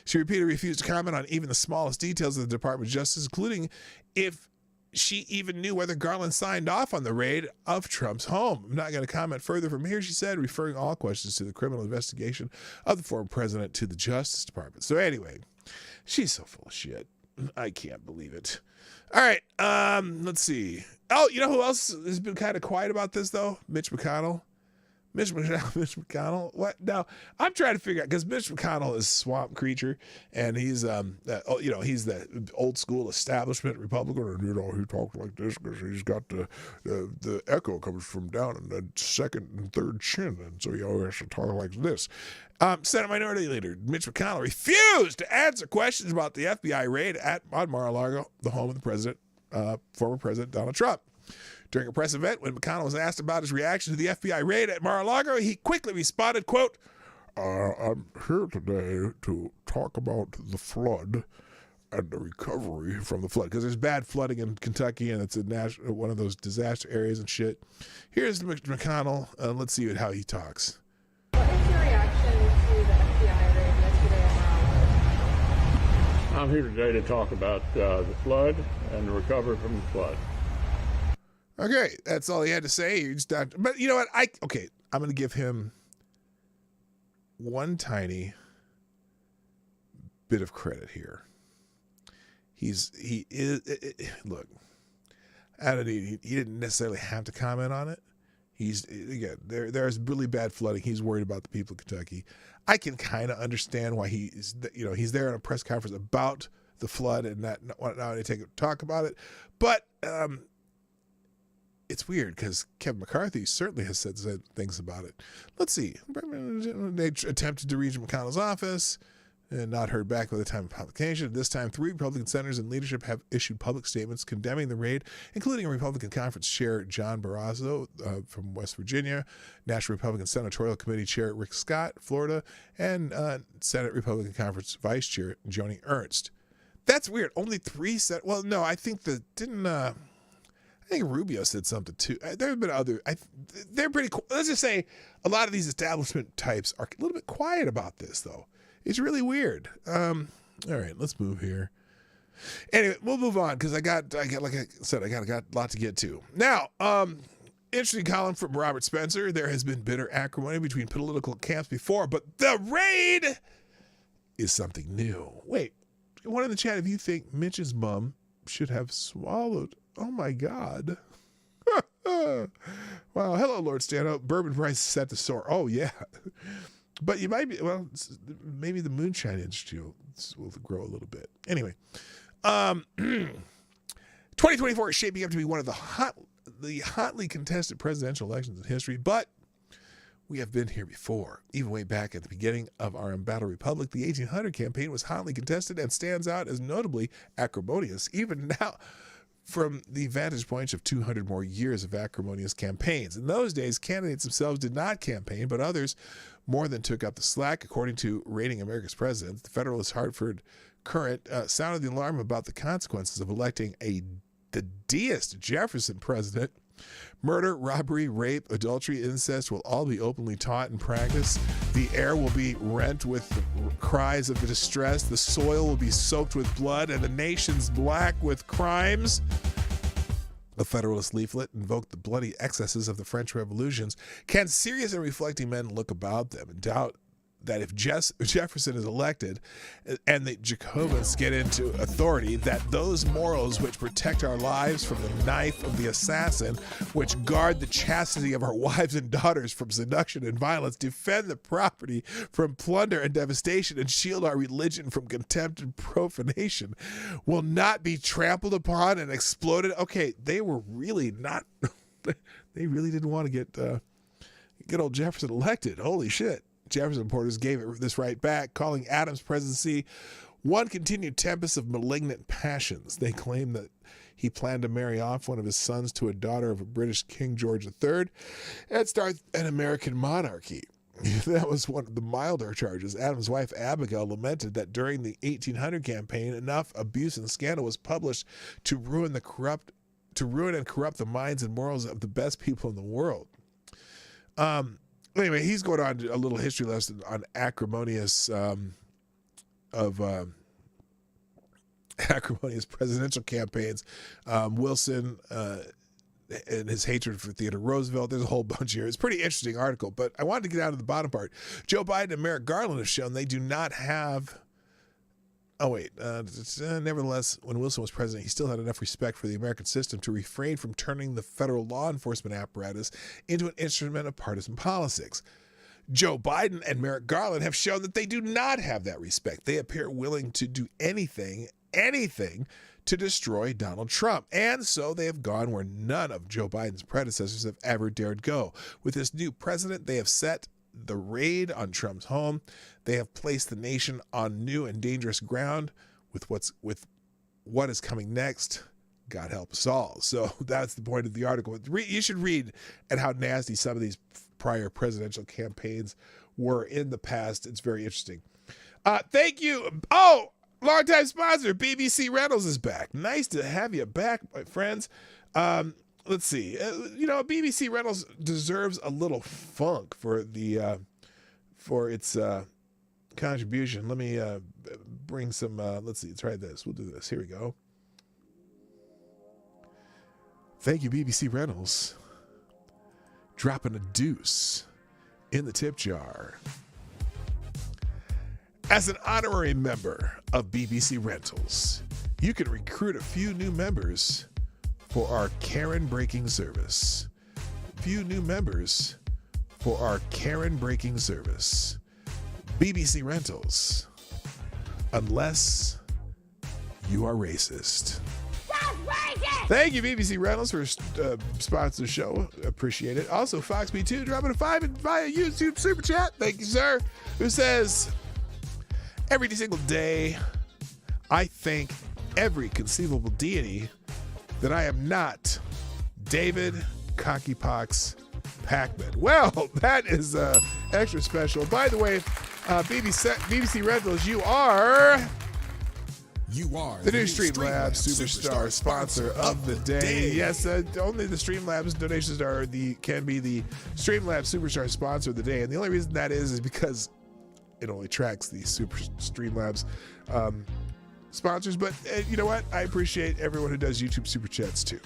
She repeatedly refused to comment on even the smallest details of the Department of Justice, including if she even knew whether Garland signed off on the raid of Trump's home. "I'm not going to comment further from here," she said, referring all questions to the criminal investigation of the former president to the Justice Department. So anyway, she's so full of shit. I can't believe it. All right, let's see. Oh, you know who else has been kind of quiet about this, though? Mitch McConnell. Mitch McConnell. What? Now, I'm trying to figure out, because Mitch McConnell is a swamp creature, and he's, he's the old school establishment Republican, and, he talks like this because he's got the echo comes from down in the second and third chin, and so he always has to talk like this. Senate Minority Leader Mitch McConnell refused to answer questions about the FBI raid on Mar-a-Lago, the home of the president, former President Donald Trump. During a press event, when McConnell was asked about his reaction to the FBI raid at Mar-a-Lago, he quickly responded, quote, I'm here today to talk about the flood and the recovery from the flood, because there's bad flooding in Kentucky, and it's one of those disaster areas and shit. Here's McConnell. Let's see how he talks.
What is your reaction to the FBI raid yesterday at Mar-a-Lago?
I'm here today to talk about the flood and the recovery from the flood.
Okay, that's all he had to say. But you know what? I'm going to give him one tiny bit of credit here. He look, he didn't necessarily have to comment on it. There's really bad flooding. He's worried about the people of Kentucky. I can kind of understand why he's there in a press conference about the flood and not to talk about it. But it's weird because Kevin McCarthy certainly has said things about it. Let's see. They attempted to reach McConnell's office and not heard back by the time of publication. At this time, 3 Republican senators and leadership have issued public statements condemning the raid, including Republican Conference Chair John Barrasso from West Virginia, National Republican Senatorial Committee Chair Rick Scott, Florida, and Senate Republican Conference Vice Chair Joni Ernst. That's weird. Only 3 well, no, I think I think Rubio said something too. There have been other. They're pretty cool. Let's just say a lot of these establishment types are a little bit quiet about this, though. It's really weird. All right, let's move here. Anyway, we'll move on because I got like I said, I got a lot to get to. Now, interesting column from Robert Spencer. There has been bitter acrimony between political camps before, but the raid is something new. Wait, one in the chat, if you think Mitch's mom should have swallowed. Oh my God. Wow. Hello, Lord Stanhope. Bourbon price set to soar. Oh, yeah. But you might be, well, maybe the moonshine industry will grow a little bit. Anyway, 2024 is shaping up to be one of the hotly contested presidential elections in history, but we have been here before. Even way back at the beginning of our embattled republic, the 1800 campaign was hotly contested and stands out as notably acrimonious, even now, from the vantage point of 200 more years of acrimonious campaigns. In those days, candidates themselves did not campaign, but others more than took up the slack. According to Rating America's Presidents, the Federalist Hartford Courant sounded the alarm about the consequences of electing the deist Jefferson president. Murder, robbery, rape, adultery, incest will all be openly taught and practiced. The air will be rent with the cries of the distress. The soil will be soaked with blood, and the nation's black with crimes. A Federalist leaflet invoked the bloody excesses of the French Revolutions. Can serious and reflecting men look about them and doubt that if Jefferson is elected and the Jacobins get into authority, that those morals which protect our lives from the knife of the assassin, which guard the chastity of our wives and daughters from seduction and violence, defend the property from plunder and devastation, and shield our religion from contempt and profanation, will not be trampled upon and exploded. Okay, they were really not, they really didn't want to get old Jefferson elected. Holy shit. Jefferson supporters gave it this right back, calling Adams' presidency one continued tempest of malignant passions. They claimed that he planned to marry off one of his sons to a daughter of a British King George III and start an American monarchy. That was one of the milder charges. Adams' wife Abigail lamented that during the 1800 campaign, enough abuse and scandal was published to ruin and corrupt the minds and morals of the best people in the world. Anyway, he's going on a little history lesson on acrimonious presidential campaigns. Wilson and his hatred for Theodore Roosevelt. There's a whole bunch here. It's a pretty interesting article, but I wanted to get down to the bottom part. Joe Biden and Merrick Garland have shown they do not have. Nevertheless, when Wilson was president, he still had enough respect for the American system to refrain from turning the federal law enforcement apparatus into an instrument of partisan politics. Joe Biden and Merrick Garland have shown that they do not have that respect. They appear willing to do anything to destroy Donald Trump. And so they have gone where none of Joe Biden's predecessors have ever dared go. With this new president, they have set the raid on Trump's home. They have placed the nation on new and dangerous ground with what is coming next. God help us all. So that's the point of the article. You should read at how nasty some of these prior presidential campaigns were in the past. It's very interesting. Thank you. Oh, longtime sponsor, BBC Rentals is back. Nice to have you back, my friends. Let's see. BBC Rentals deserves a little funk for its contribution. Let me bring some. Let's see. Try this. We'll do this. Here we go. Thank you, BBC Rentals. Dropping a deuce in the tip jar. As an honorary member of BBC Rentals, you can recruit a few new members for our Karen-breaking service. Few new members for our Karen-breaking service. BBC Rentals. Unless you are racist. Thank you, BBC Rentals, for sponsoring the show. Appreciate it. Also, FoxB2 dropping a 5 via YouTube Super Chat. Thank you, sir. Who says, every single day, I thank every conceivable deity that I am not David Cockypox Pac-Man. Well, that is extra special. By the way, BBC Rentals, you are the new Streamlabs Superstar sponsor of the day. Yes, only the Streamlabs donations can be the Streamlabs Superstar sponsor of the day. And the only reason that is because it only tracks the Super Streamlabs sponsors. But you know what? I appreciate everyone who does YouTube Super Chats too.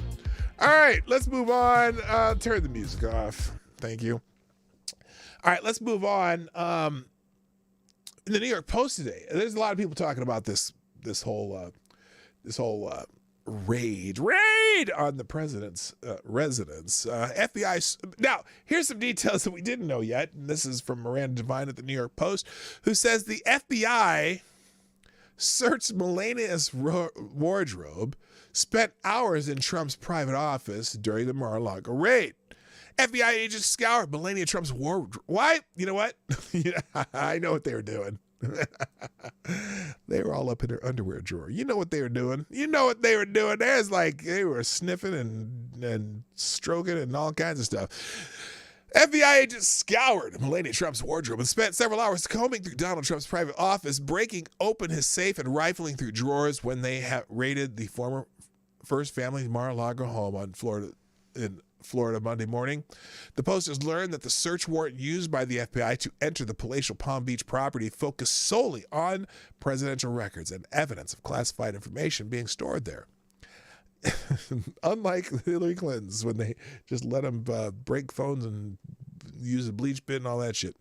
All right, let's move on. Turn the music off. Thank you. All right, let's move on. In the New York Post today, there's a lot of people talking about this whole raid on the president's residence. FBI. Now, here's some details that we didn't know yet. And this is from Miranda Devine at the New York Post, who says the FBI searched Melania's wardrobe, spent hours in Trump's private office during the Mar-a-Lago raid. FBI agents scoured Melania Trump's wardrobe. Why? You know what? I know what they were doing. They were all up in her underwear drawer. You know what they were doing. There's they were sniffing and stroking and all kinds of stuff. FBI agents scoured Melania Trump's wardrobe and spent several hours combing through Donald Trump's private office, breaking open his safe and rifling through drawers when they raided the former First Family Mar-a-Lago home in Florida Monday morning. The Post has learned that the search warrant used by the FBI to enter the palatial Palm Beach property focused solely on presidential records and evidence of classified information being stored there. Unlike Hillary Clinton's, when they just let them break phones and use a bleach bin and all that shit.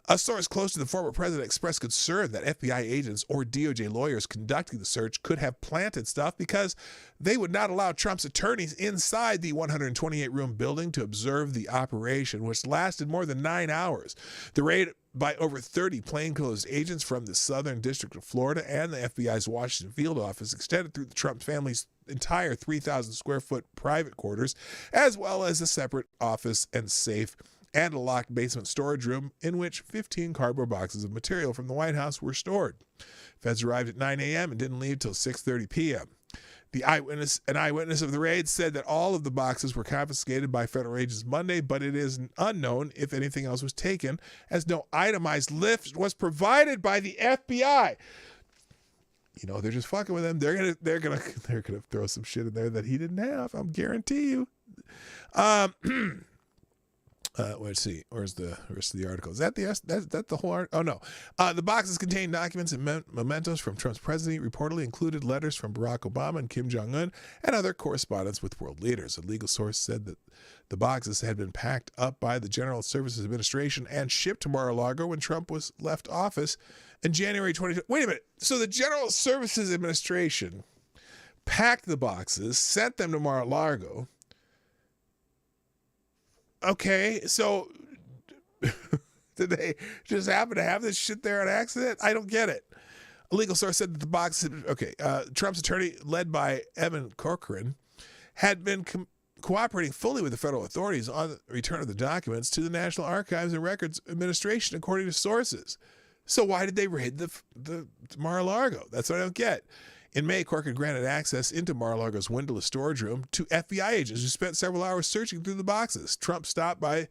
A source close to the former president expressed concern that FBI agents or DOJ lawyers conducting the search could have planted stuff because they would not allow Trump's attorneys inside the 128-room building to observe the operation, which lasted more than 9 hours. The raid by over 30 plainclothes agents from the Southern District of Florida and the FBI's Washington field office extended through the Trump family's entire 3,000 square foot private quarters, as well as a separate office and safe and a locked basement storage room in which 15 cardboard boxes of material from the White House were stored. Feds arrived at 9 a.m. and didn't leave till 6:30 p.m. An eyewitness of the raid said that all of the boxes were confiscated by federal agents Monday, but it is unknown if anything else was taken, as no itemized list was provided by the FBI. You know, they're just fucking with him. They're gonna throw some shit in there that he didn't have. I'm guarantee you. Let's see. Where's the rest of the article? Is that the whole article? Oh, no. The boxes contain documents and mementos from Trump's presidency, reportedly included letters from Barack Obama and Kim Jong-un and other correspondence with world leaders. A legal source said that the boxes had been packed up by the General Services Administration and shipped to Mar-a-Lago when Trump was left office in January 2020. Wait a minute. So the General Services Administration packed the boxes, sent them to Mar-a-Lago. Okay, so did they just happen to have this shit there on accident? I don't get it. A legal source said that the box, Trump's attorney, led by Evan Corcoran, had been cooperating fully with the federal authorities on the return of the documents to the National Archives and Records Administration, according to sources. So why did they raid the Mar-a-Lago? That's what I don't get. In May, court had granted access into Mar-a-Lago's windowless storage room to FBI agents who spent several hours searching through the boxes. Trump stopped by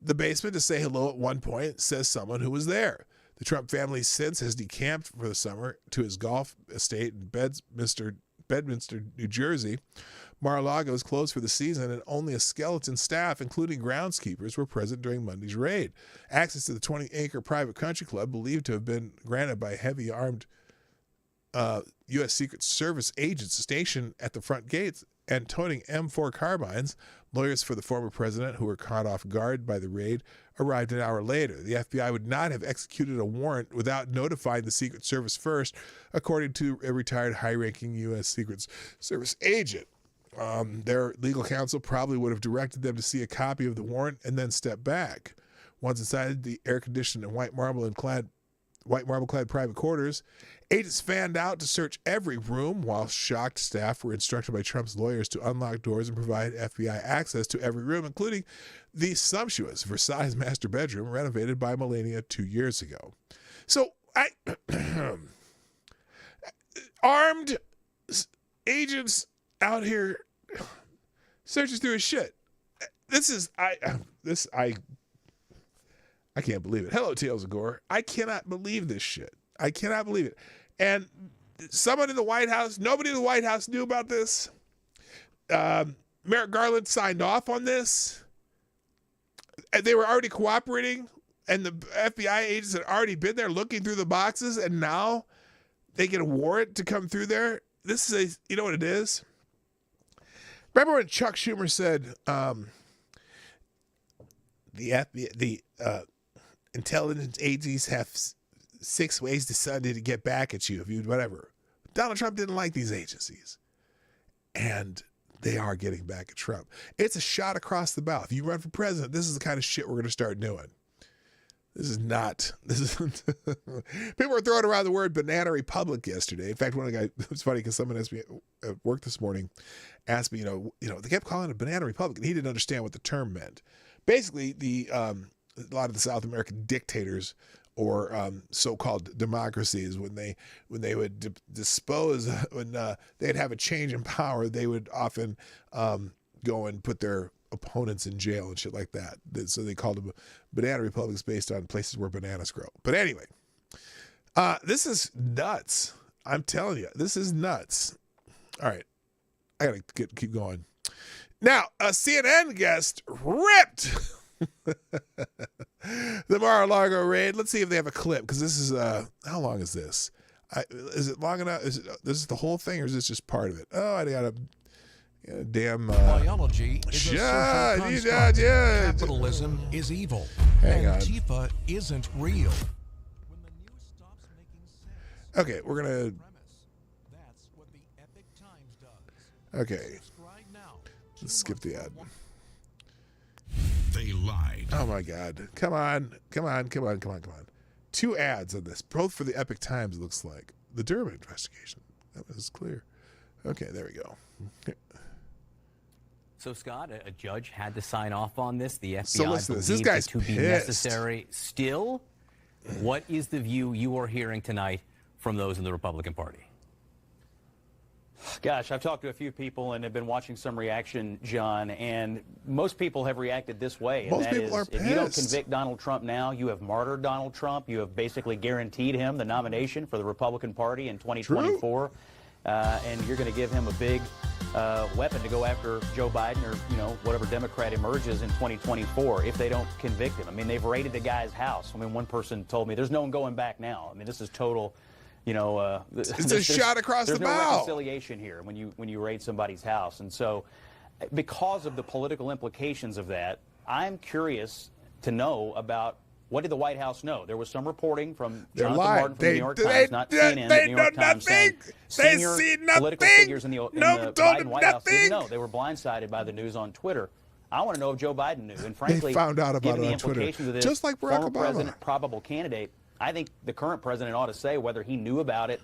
the basement to say hello at one point, says someone who was there. The Trump family since has decamped for the summer to his golf estate in Bedminster, New Jersey. Mar-a-Lago is closed for the season, and only a skeleton staff, including groundskeepers, were present during Monday's raid. Access to the 20-acre private country club, believed to have been granted by heavy armed U.S. Secret Service agents stationed at the front gates and toting M4 carbines. Lawyers for the former president, who were caught off guard by the raid, arrived an hour later. The FBI would not have executed a warrant without notifying the Secret Service first, according to a retired high-ranking U.S. Secret Service agent. Their legal counsel probably would have directed them to see a copy of the warrant and then step back. Once inside the air-conditioned and white marble-clad private quarters, agents fanned out to search every room, while shocked staff were instructed by Trump's lawyers to unlock doors and provide FBI access to every room, including the sumptuous Versailles master bedroom renovated by Melania 2 years ago. So, armed agents out here searching through his shit. I can't believe it. Hello, Tales of Gore. I cannot believe this shit. I cannot believe it. And someone in the White House, nobody in the White House knew about this. Merrick Garland signed off on this. And they were already cooperating, and the FBI agents had already been there looking through the boxes, and now they get a warrant to come through there. This is you know what it is? Remember when Chuck Schumer said the intelligence agencies have 6 ways to Sunday to get back at you if you whatever. Donald Trump didn't like these agencies, and they are getting back at Trump. It's a shot across the bow. If you run for president, this is the kind of shit we're going to start doing. People were throwing around the word banana republic yesterday. In fact, one of the guys, it was funny because someone asked me at work this morning, asked me, they kept calling it a banana republic, and he didn't understand what the term meant. Basically, a lot of the South American dictators or so-called democracies, when they would dispose, when they'd have a change in power, they would often go and put their opponents in jail and shit like that. So they called them banana republics based on places where bananas grow. But anyway, this is nuts. I'm telling you, this is nuts. All right, I gotta keep going. Now, a CNN guest ripped the Mar-a-Lago raid. Let's see if they have a clip, because this is how long is this? Is it long enough? This is the whole thing, or is this just part of it? Oh, I got a damn
biology is a social construct. Capitalism is evil.
Hang on.
Antifa isn't real. When the news stops making sense,
Okay, we're gonna.
that's what the Epic Times does.
Okay,
Subscribe now.
let's skip the ad.
They lied.
Oh my God! Come on! 2 ads on this, both for the Epic Times. It looks like the Durbin investigation. That was clear. Okay, there we go.
So, Scott, a judge had to sign off on this. The FBI
So listen to this. This
believed
guy's
it to be
pissed.
necessary. Still, what is the view you are hearing tonight from those in the Republican Party?
Gosh, I've talked to a few people and have been watching some reaction, John, and most people have reacted this way.
Most
and that
people
is,
are
if you don't
pissed.
convict Donald Trump now, you have martyred Donald Trump. You have basically guaranteed him the nomination for the Republican Party in 2024. And you're going to give him a big weapon to go after Joe Biden or, whatever Democrat emerges in 2024 if they don't convict him. I mean, they've raided the guy's house. I mean, one person told me there's no one going back now. I mean, this is total,
It's a shot across the
There's no
bow.
reconciliation here when you raid somebody's house. And so because of the political implications of that, I'm curious to know about what did the White House know? There was some reporting from
They're
Jonathan
lying.
Martin from the New York Times, not CNN, the New York Times, saying senior political figures in the Biden White House didn't know. They were blindsided by the news on Twitter. I want to know if Joe Biden knew. And frankly,
found out about
given
it
the
on Twitter,
implications of this,
just like Barack
former
Obama.
president, probable candidate, I think the current president ought to say whether he knew about it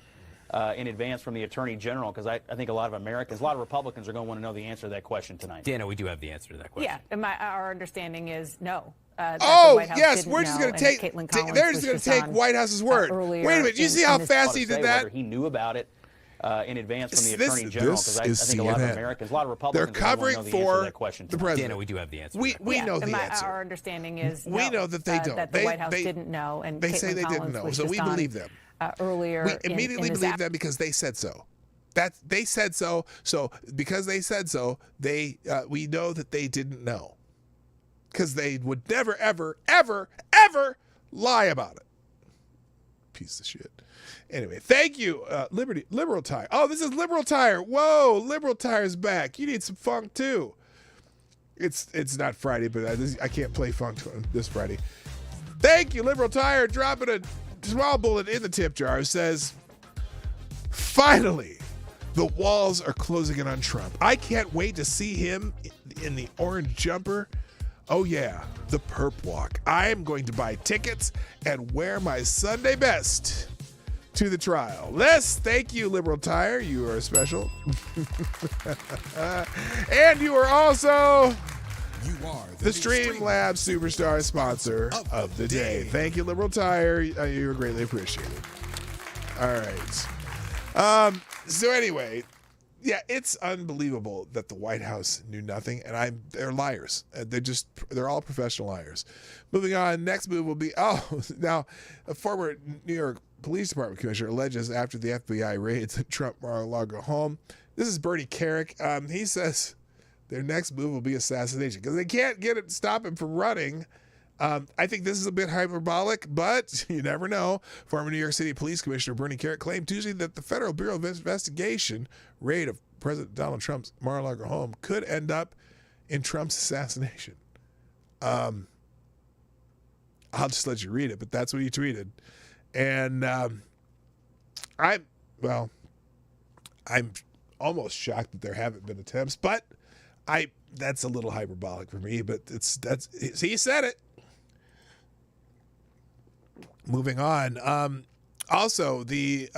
in advance from the Attorney General, because I think a lot of Americans, a lot of Republicans are going to want to know the answer to that question tonight.
Dana, we do have the answer to that question.
Yeah, and our understanding is no.
Yes, we're just going to take. They're just going to take White House's word. Wait a minute, you see how fast he did that?
Whether he knew about it in advance from the Attorney General, because I think a lot of Americans, a lot of Republicans,
they're covering
don't know the answer to that question
the
tonight.
president.
Dana, we do have the answer.
We know the answer.
Our understanding is
we know that they don't.
That the White House didn't know, and
they say
Caitlin
they didn't
Collins
know,
was
so
just
we believe them.
Earlier,
we immediately believe them because they said so. They said so. So because they said so, we know that they didn't know, because they would never, ever, ever, ever lie about it. Piece of shit. Anyway, thank you, Liberal Tire. Oh, this is Liberal Tire. Whoa, Liberal Tire's back. You need some funk too. It's not Friday, but I can't play funk this Friday. Thank you, Liberal Tire, dropping a small bullet in the tip jar. It says, finally, the walls are closing in on Trump. I can't wait to see him in the orange jumper. Oh yeah, the perp walk. I'm going to buy tickets and wear my Sunday best to the trial. Les, thank you, Liberal Tire. You are special. And you are also the Streamlabs Superstar sponsor of the day. Thank you, Liberal Tire. You're greatly appreciated. All right. So anyway, yeah, it's unbelievable that the White House knew nothing, and they're liars. They're all professional liars. Moving on, next move will be, now, a former New York Police Department commissioner alleges after the FBI raids at Trump Mar-a-Lago home. This is Bernie Carrick. He says their next move will be assassination because they can't stop him from running. I think this is a bit hyperbolic, but you never know. Former New York City Police Commissioner Bernie Carrick claimed Tuesday that the Federal Bureau of Investigation raid of President Donald Trump's Mar-a-Lago home could end up in Trump's assassination. I'll just let you read it, but that's what he tweeted. And I'm almost shocked that there haven't been attempts, but that's a little hyperbolic for me, but he said it. Moving on. Also, the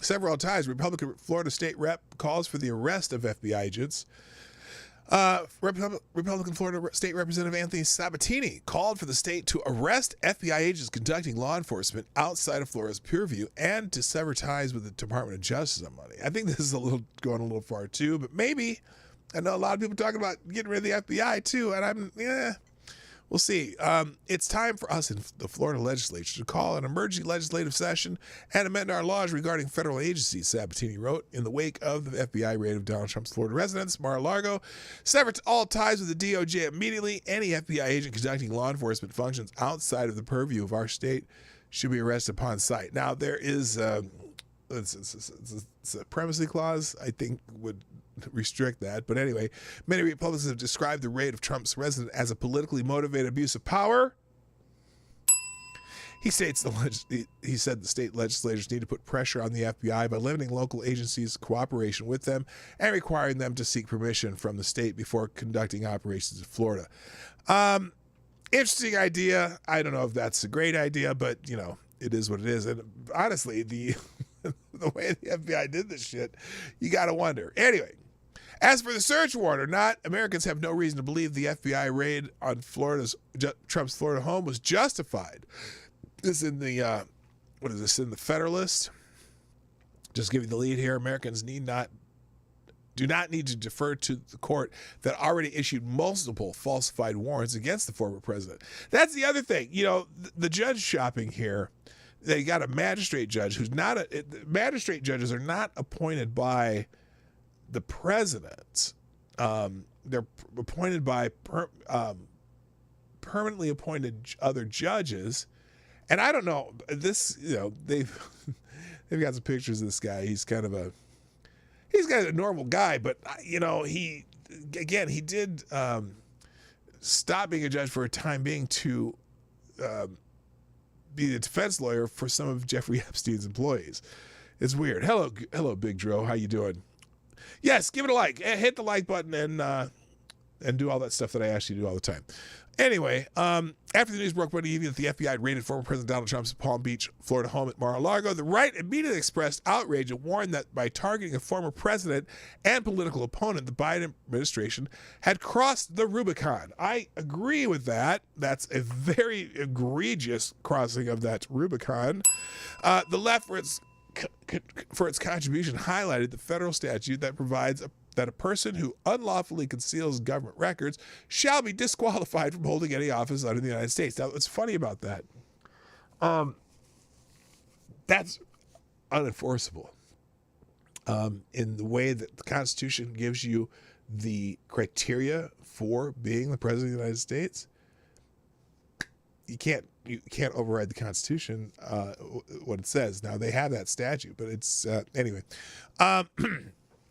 several times, Republican Florida State Rep calls for the arrest of FBI agents. Republican Florida State Representative Anthony Sabatini called for the state to arrest FBI agents conducting law enforcement outside of Florida's purview and to sever ties with the Department of Justice on Monday. I think this is going a little far too, but maybe. I know a lot of people talking about getting rid of the FBI too, and we'll see. It's time for us in the Florida legislature to call an emergency legislative session and amend our laws regarding federal agencies, Sabatini wrote in the wake of the FBI raid of Donald Trump's Florida residence, Mar-a-Lago. Sever all ties with the DOJ immediately. Any FBI agent conducting law enforcement functions outside of the purview of our state should be arrested upon sight. Now, there is it's a supremacy clause, I think, would restrict that. But anyway, many Republicans have described the raid of Trump's residence as a politically motivated abuse of power. He states he said the state legislators need to put pressure on the FBI by limiting local agencies' cooperation with them and requiring them to seek permission from the state before conducting operations in Florida. Interesting idea. I don't know if that's a great idea, but it is what it is. And honestly, the way the FBI did this shit, you got to wonder. Anyway, as for the search warrant or not, Americans have no reason to believe the FBI raid on Trump's Florida home was justified. This is in the in the Federalist. Just give you the lead here. Americans do not need to defer to the court that already issued multiple falsified warrants against the former president. That's the other thing. The judge shopping here. They got a magistrate judge who's not magistrate judges are not appointed by the president. They're appointed by permanently appointed other judges. And I don't know this, they've got some pictures of this guy. He's kind of a normal guy, but he did stop being a judge for a time being to be the defense lawyer for some of Jeffrey Epstein's employees. It's weird. Hello, Big Dro. How you doing? Yes, give it a like. Hit the like button and do all that stuff that I ask you to do all the time. Anyway, after the news broke Monday evening that the FBI raided former President Donald Trump's Palm Beach, Florida home at Mar-a-Lago, the right immediately expressed outrage and warned that by targeting a former president and political opponent, the Biden administration had crossed the Rubicon. I agree with that. That's a very egregious crossing of that Rubicon. The left for its contribution, highlighted the federal statute that provides that a person who unlawfully conceals government records shall be disqualified from holding any office under the United States. Now, what's funny about that? That's unenforceable. In the way that the Constitution gives you the criteria for being the president of the United States, you can't override the Constitution, what it says. Now, they have that statute, but it's anyway.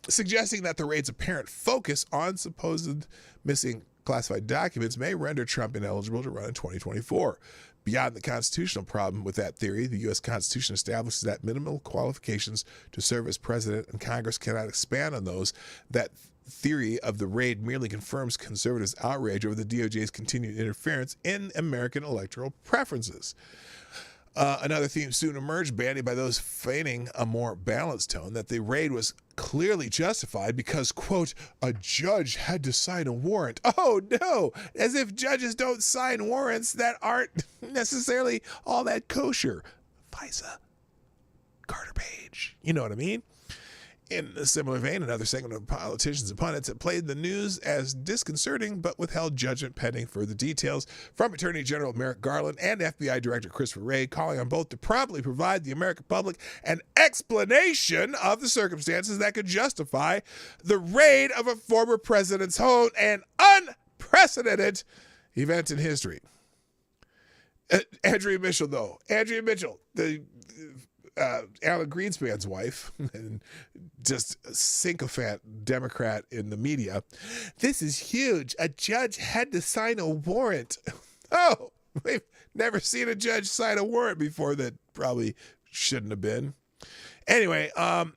Suggesting that the raid's apparent focus on supposed missing classified documents may render Trump ineligible to run in 2024. Beyond the constitutional problem with that theory, the U.S. Constitution establishes that minimal qualifications to serve as president, and Congress cannot expand on those. That theory of the raid merely confirms conservatives' outrage over the DOJ's continued interference in American electoral preferences. Another theme soon emerged, bandied by those feigning a more balanced tone, that the raid was clearly justified because, quote, a judge had to sign a warrant. Oh, no, as if judges don't sign warrants that aren't necessarily all that kosher. FISA, Carter Page, you know what I mean? In a similar vein, another segment of politicians and pundits have played the news as disconcerting but withheld judgment pending further details from Attorney General Merrick Garland and FBI Director Christopher Wray, calling on both to promptly provide the American public an explanation of the circumstances that could justify the raid of a former president's home, an unprecedented event in history. Andrea Mitchell, the Alan Greenspan's wife, and just a sycophant Democrat in the media. This is huge. A judge had to sign a warrant. Oh, we've never seen a judge sign a warrant before. That probably shouldn't have been. Anyway, now,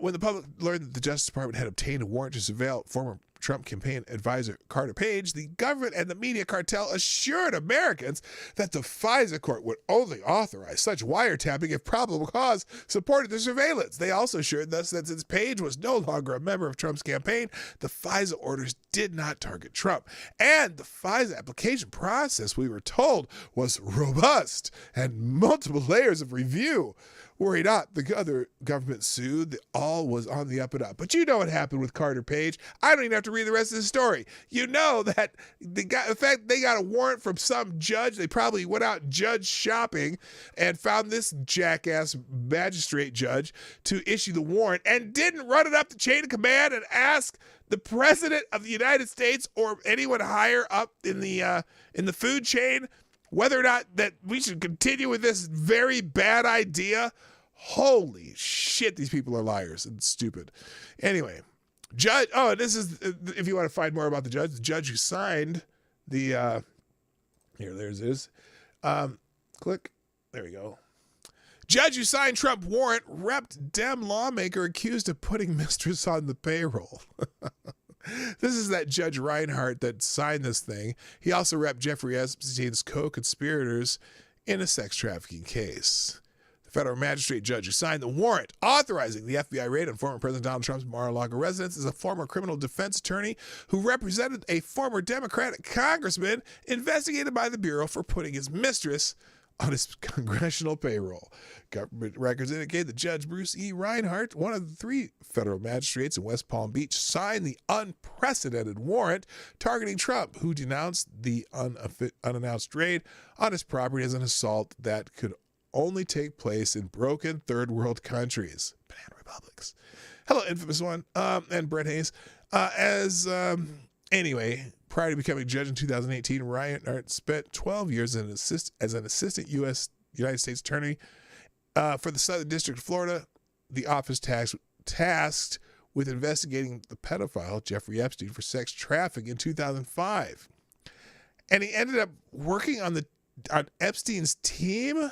when the public learned that the Justice Department had obtained a warrant to surveil former Trump campaign advisor Carter Page, the government and the media cartel assured Americans that the FISA court would only authorize such wiretapping if probable cause supported the surveillance. They also assured us that since Page was no longer a member of Trump's campaign, the FISA orders did not target Trump. And the FISA application process, we were told, was robust and multiple layers of review. Worry not, the other government sued. All was on the up and up. But you know what happened with Carter Page. I don't even have to read the rest of the story. You know that they got a warrant from some judge. They probably went out judge shopping and found this jackass magistrate judge to issue the warrant and didn't run it up the chain of command and ask the president of the United States or anyone higher up in the food chain whether or not that we should continue with this very bad idea. Holy shit, these people are liars and stupid. Anyway, this is, if you want to find more about the judge who signed the, there's this, click, there we go. Judge who signed Trump warrant repped Dem lawmaker accused of putting mistress on the payroll. This is that Judge Reinhardt that signed this thing. He also repped Jeffrey Epstein's co-conspirators in a sex trafficking case. The federal magistrate judge who signed the warrant authorizing the FBI raid on former President Donald Trump's Mar-a-Lago residence is a former criminal defense attorney who represented a former Democratic congressman investigated by the Bureau for putting his mistress on his congressional payroll. Government records indicate that Judge Bruce E. Reinhardt, one of the 3 federal magistrates in West Palm Beach, signed the unprecedented warrant targeting Trump, who denounced the unannounced raid on his property as an assault that could only take place in broken third world countries. Banana republics. Hello, infamous one, and Brett Hayes. Anyway, prior to becoming judge in 2018, Reinhardt spent 12 years as an assistant United States attorney for the Southern District of Florida, the office tasked with investigating the pedophile Jeffrey Epstein for sex trafficking in 2005. And he ended up working on Epstein's team.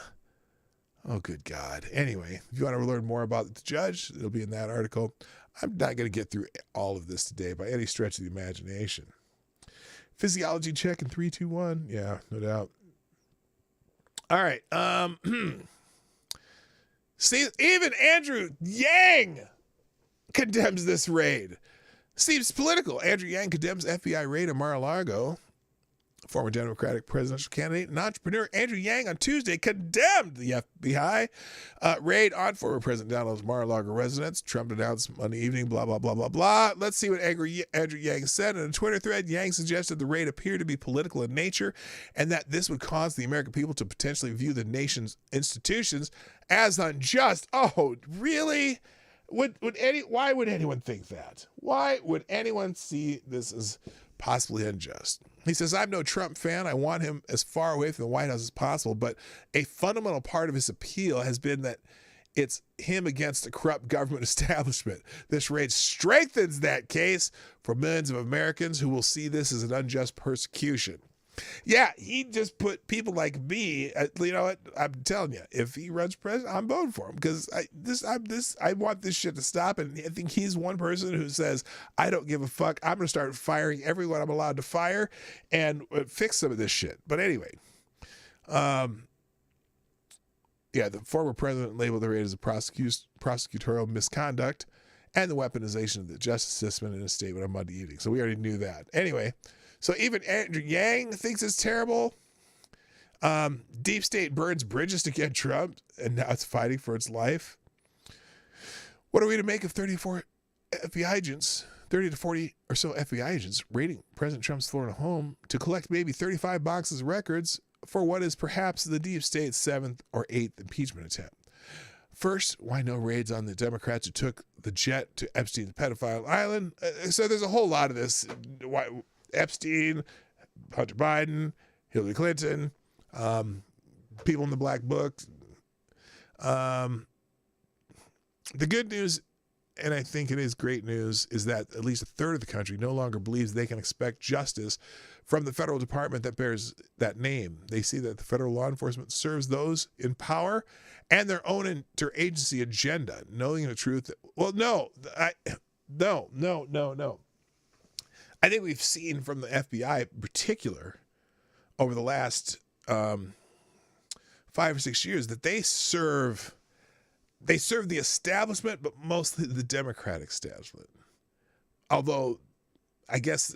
Oh, good God. Anyway, if you want to learn more about the judge, it'll be in that article. I'm not going to get through all of this today by any stretch of the imagination. Physiology check in 3, 2, 1. Yeah, no doubt. All right. See, even Andrew Yang condemns this raid. Seems political. Andrew Yang condemns FBI raid on Mar-a-Lago Former Democratic presidential candidate and entrepreneur Andrew Yang on Tuesday condemned the FBI raid on former President Donald's Mar-a-Lago residence. Trump announced Monday evening, blah, blah, blah, blah, blah. Let's see what Andrew Yang said. In a Twitter thread, Yang suggested the raid appeared to be political in nature and that this would cause the American people to potentially view the nation's institutions as unjust. Oh, really? Why would anyone think that? Why would anyone see this as possibly unjust? He says, I'm no Trump fan. I want him as far away from the White House as possible. But a fundamental part of his appeal has been that it's him against a corrupt government establishment. This raid strengthens that case for millions of Americans who will see this as an unjust persecution. Yeah, he just put people like me. You know what? I'm telling you, if he runs president, I'm voting for him because I want this shit to stop. And I think he's one person who says, I don't give a fuck. I'm going to start firing everyone I'm allowed to fire and fix some of this shit. But anyway, the former president labeled the raid as a prosecutorial misconduct and the weaponization of the justice system in a statement on Monday evening. So we already knew that. Anyway. So even Andrew Yang thinks it's terrible. Deep State burns bridges to get Trump, and now it's fighting for its life. What are we to make of 30 to 40 or so FBI agents raiding President Trump's Florida home to collect maybe 35 boxes of records for what is perhaps the Deep State's 7th or 8th impeachment attempt? First, why no raids on the Democrats who took the jet to Epstein's pedophile island? So there's a whole lot of this. Why Epstein, Hunter Biden, Hillary Clinton, people in the black book. The good news, and I think it is great news, is that at least a third of the country no longer believes they can expect justice from the federal department that bears that name. They see that the federal law enforcement serves those in power and their own interagency agenda, knowing the truth. No. I think we've seen from the FBI in particular over the last 5 or 6 years that they serve the establishment, but mostly the Democratic establishment. Although I guess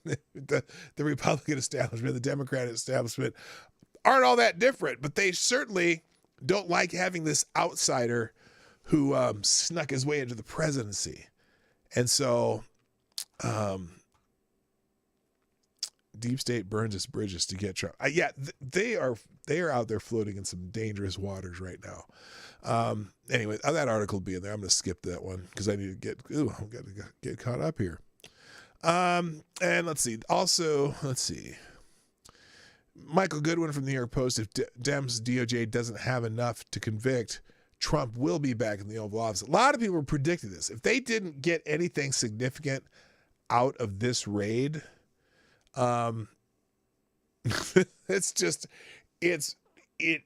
the Republican establishment, the Democratic establishment aren't all that different, but they certainly don't like having this outsider who snuck his way into the presidency. And so Deep State burns its bridges to get Trump. They are out there floating in some dangerous waters right now. Anyway, that article will be in there. I'm going to skip that one because I need to get caught up here. And let's see. Also, Michael Goodwin from the New York Post. If Dems DOJ doesn't have enough to convict, Trump will be back in the Oval Office. A lot of people were predicting this. If they didn't get anything significant out of this raid, it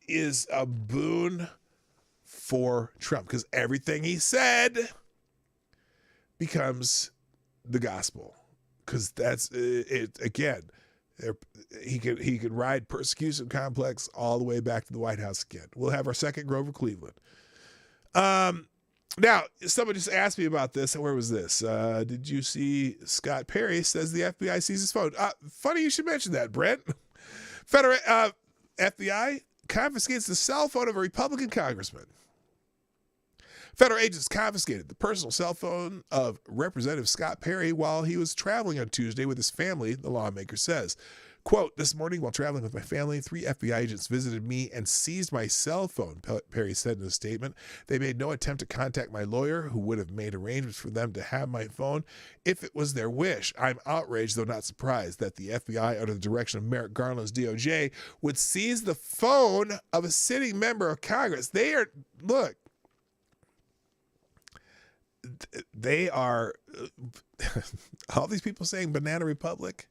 is a boon for Trump because everything he said becomes the gospel. Because that's it again. He could ride persecution complex all the way back to the White House again. We'll have our second Grover Cleveland. Now, someone just asked me about this. Where was this? Did you see Scott Perry says the FBI seized his phone? Funny you should mention that, Brent. Federal FBI confiscates the cell phone of a Republican congressman. Federal agents confiscated the personal cell phone of Representative Scott Perry while he was traveling on Tuesday with his family, the lawmaker says. Quote, this morning while traveling with my family, 3 FBI agents visited me and seized my cell phone, Perry said in a statement. They made no attempt to contact my lawyer, who would have made arrangements for them to have my phone if it was their wish. I'm outraged, though not surprised, that the FBI, under the direction of Merrick Garland's DOJ, would seize the phone of a sitting member of Congress. They are all these people saying Banana Republic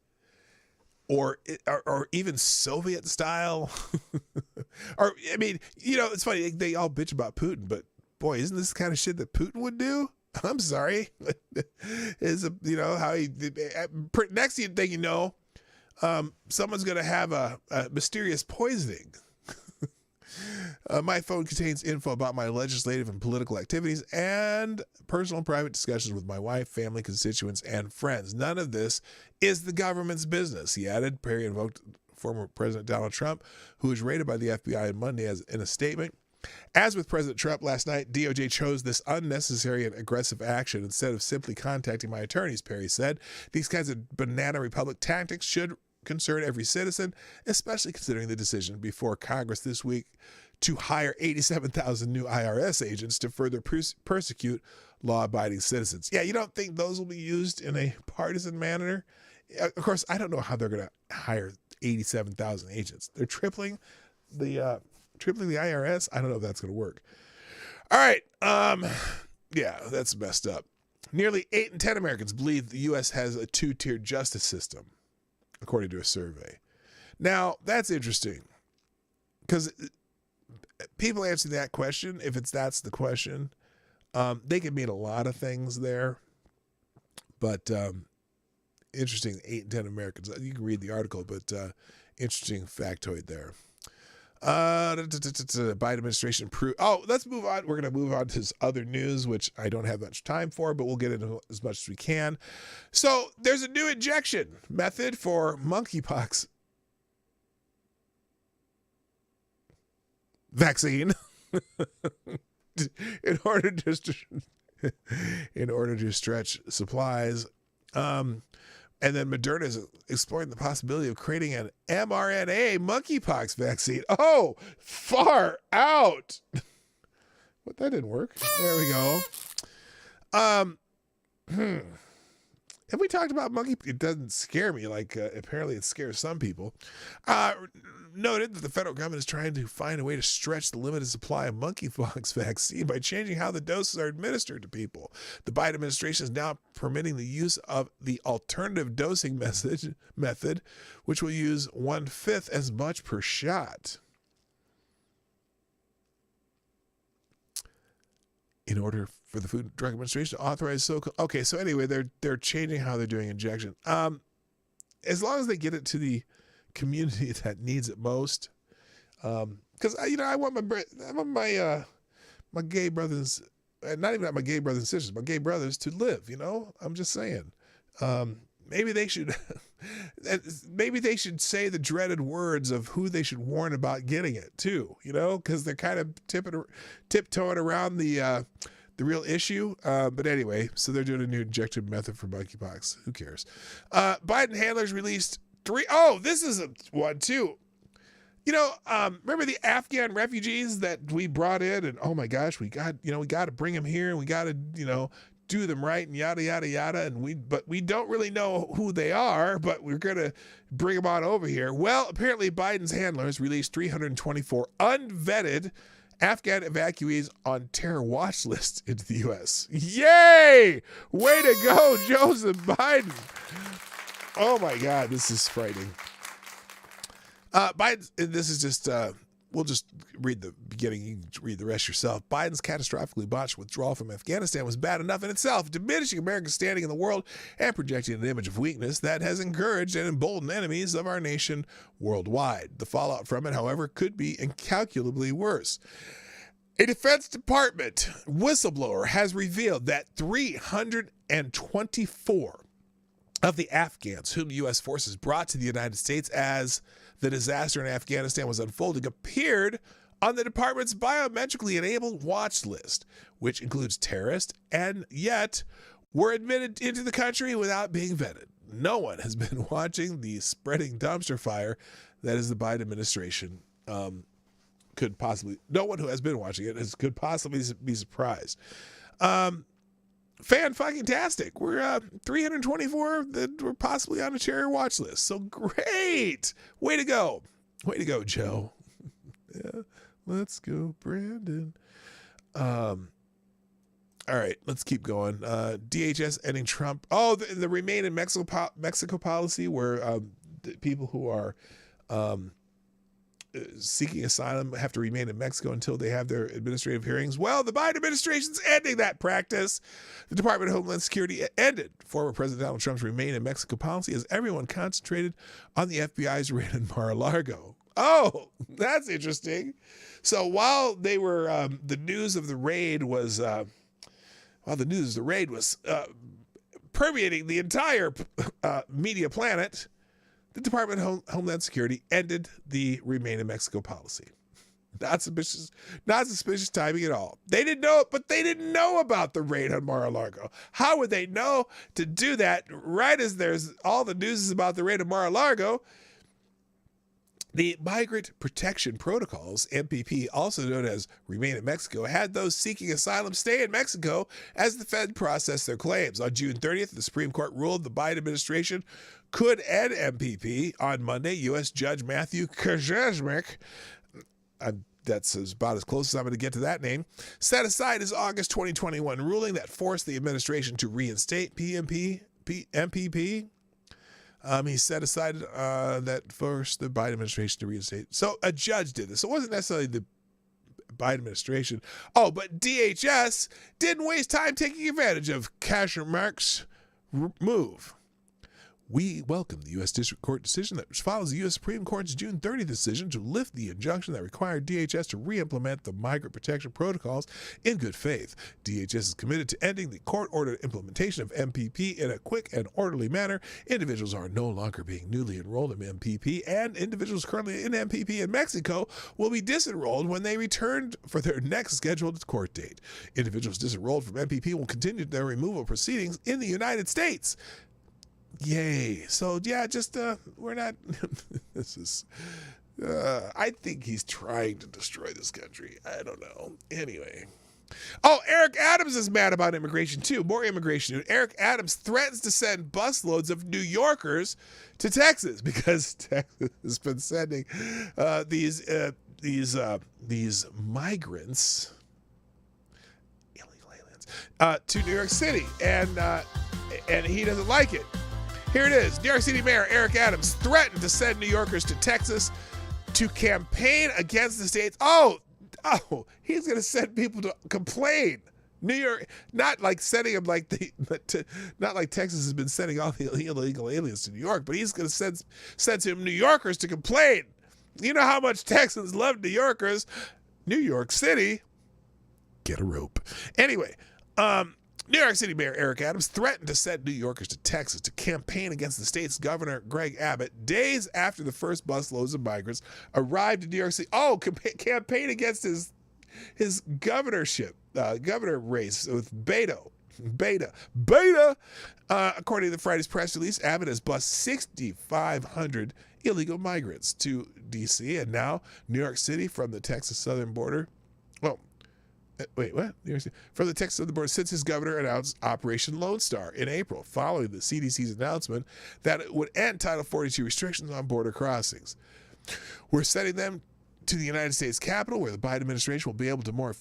or even Soviet style. Or, I mean, it's funny. They all bitch about Putin, but boy, isn't this the kind of shit that Putin would do? I'm sorry. How he did. Next thing you know, someone's going to have a mysterious poisoning. My phone contains info about my legislative and political activities and personal and private discussions with my wife, family, constituents, and friends. None of this is the government's business, he added. Perry invoked former President Donald Trump, who was raided by the FBI on Monday in a statement. As with President Trump last night, DOJ chose this unnecessary and aggressive action instead of simply contacting my attorneys, Perry said. These kinds of banana republic tactics should concern every citizen, especially considering the decision before Congress this week to hire 87,000 new IRS agents to further persecute law-abiding citizens. Yeah, you don't think those will be used in a partisan manner? Of course, I don't know how they're going to hire 87,000 agents. They're tripling the IRS. I don't know if that's going to work. All right. Yeah, that's messed up. Nearly 8 in 10 Americans believe the U.S. has a two-tiered justice system, according to a survey. Now, that's interesting because people answering that question, if that's the question, they can mean a lot of things there. But interesting, 8 in 10 Americans. You can read the article, but interesting factoid there. Biden administration let's move on. We're going to move on to other news, which I don't have much time for, but we'll get into as much as we can. So there's a new injection method for monkeypox vaccine in order to stretch supplies. And then Moderna is exploring the possibility of creating an mRNA monkeypox vaccine. Oh, far out. What, that didn't work. There we go. Have we talked about monkeypox? It doesn't scare me like apparently it scares some people. Noted that the federal government is trying to find a way to stretch the limited supply of monkeypox vaccine by changing how the doses are administered to people. The Biden administration is now permitting the use of the alternative dosing method, which will use 1/5 as much per shot. In order for the Food and Drug Administration to authorize so anyway, they're changing how they're doing injection. As long as they get it to the community that needs it most, because I want my gay brothers, not even my gay brothers and sisters, my gay brothers to live. I'm just saying. Maybe they should say the dreaded words of who they should warn about getting it too. Because they're kind of tiptoeing around the real issue. But anyway, so they're doing a new injection method for monkeypox. Who cares? Biden handlers released 3. Oh, this is a one too. Remember the Afghan refugees that we brought in, and oh my gosh, we got to bring them here, and we got to do them right, and yada yada yada, but we don't really know who they are, but we're gonna bring them on over here. Well, apparently Biden's handlers released 324 unvetted Afghan evacuees on terror watch list into the U.S. Yay! Way to go, Joseph Biden. Oh my God, this is frightening. Biden, this is just, we'll just read the beginning. You can read the rest yourself. Biden's catastrophically botched withdrawal from Afghanistan was bad enough in itself, diminishing America's standing in the world and projecting an image of weakness that has encouraged and emboldened enemies of our nation worldwide. The fallout from it, however, could be incalculably worse. A Defense Department whistleblower has revealed that 324 of the Afghans whom U.S. forces brought to the United States as the disaster in Afghanistan was unfolding appeared on the department's biometrically enabled watch list, which includes terrorists, and yet were admitted into the country without being vetted. No one has been watching the spreading dumpster fire that is the Biden administration. No one who has been watching it could possibly be surprised. Fan-fucking-tastic. We're 324 that were possibly on a terror watch list. So great. Way to go. Way to go, Joe. Yeah. Let's go, Brandon. All right, let's keep going. DHS ending Trump. Oh, the Remain in Mexico policy where the people who are seeking asylum have to remain in Mexico until they have their administrative hearings. Well, the Biden administration's ending that practice. The Department of Homeland Security ended former President Donald Trump's Remain in Mexico policy as everyone concentrated on the FBI's raid in Mar-a-Lago. Oh, that's interesting. So while they were, the news of the raid was, permeating the entire media planet, the Department of Homeland Security ended the Remain in Mexico policy. Not suspicious timing at all. They didn't know it, but they didn't know about the raid on Mar-a-Lago. How would they know to do that right as there's all the news is about the raid on Mar-a-Lago? The Migrant Protection Protocols, MPP, also known as Remain in Mexico, had those seeking asylum stay in Mexico as the Fed processed their claims. On June 30th, the Supreme Court ruled the Biden administration could end MPP. On Monday, U.S. Judge Matthew Kaczmarek, that's about as close as I'm going to get to that name, set aside his August 2021 ruling that forced the administration to reinstate MPP. He set aside that forced the Biden administration to reinstate. So a judge did this. It wasn't necessarily the Biden administration. Oh, but DHS didn't waste time taking advantage of Kaczmark's move. We welcome the U.S. District Court decision that follows the U.S. Supreme Court's June 30th decision to lift the injunction that required DHS to re-implement the migrant protection protocols in good faith. DHS is committed to ending the court-ordered implementation of MPP in a quick and orderly manner. Individuals are no longer being newly enrolled in MPP, and individuals currently in MPP in Mexico will be disenrolled when they return for their next scheduled court date. Individuals disenrolled from MPP will continue their removal proceedings in the United States. Yay. So, yeah, we're not, this is, I think he's trying to destroy this country. I don't know. Anyway. Oh, Eric Adams is mad about immigration, too. More immigration. Eric Adams threatens to send busloads of New Yorkers to Texas because Texas has been sending these migrants, illegal aliens, to New York City. And he doesn't like it. Here it is. New York City Mayor Eric Adams threatened to send New Yorkers to Texas to campaign against the state's. Oh, he's going to send people to complain. New York, not like sending them not like Texas has been sending all the illegal aliens to New York, but he's going to send some New Yorkers to complain. You know how much Texans love New Yorkers. New York City, get a rope. Anyway, New York City Mayor Eric Adams threatened to send New Yorkers to Texas to campaign against the state's governor, Greg Abbott, days after the first busloads of migrants arrived in New York City. Oh, campaign against his governorship, governor race with Beta. According to the Friday's press release, Abbott has bused 6,500 illegal migrants to D.C. and now New York City from the Texas southern border. Well, wait, what? From the Texas southern border since his governor announced Operation Lone Star in April, following the CDC's announcement that it would end Title 42 restrictions on border crossings. We're sending them to the United States Capitol, where the Biden administration will be able to more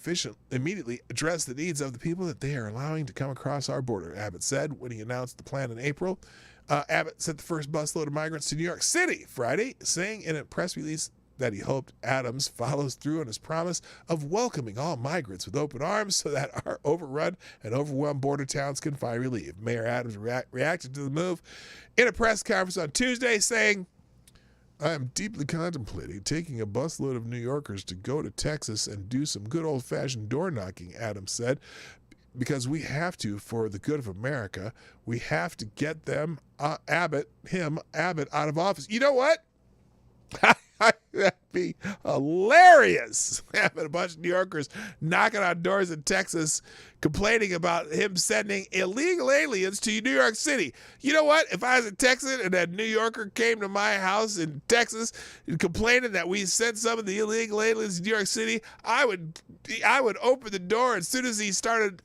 immediately address the needs of the people that they are allowing to come across our border, Abbott said when he announced the plan in April. Abbott sent the first busload of migrants to New York City Friday, saying in a press release that he hoped Adams follows through on his promise of welcoming all migrants with open arms so that our overrun and overwhelmed border towns can find relief. Mayor Adams reacted to the move in a press conference on Tuesday, saying, I am deeply contemplating taking a busload of New Yorkers to go to Texas and do some good old-fashioned door knocking, Adams said, because we have to, for the good of America. We have to get them, Abbott out of office. You know what? That'd be hilarious. Having a bunch of New Yorkers knocking on doors in Texas complaining about him sending illegal aliens to New York City. You know what? If I was in Texas and a New Yorker came to my house in Texas and complaining that we sent some of the illegal aliens to New York City, I would open the door as soon as he started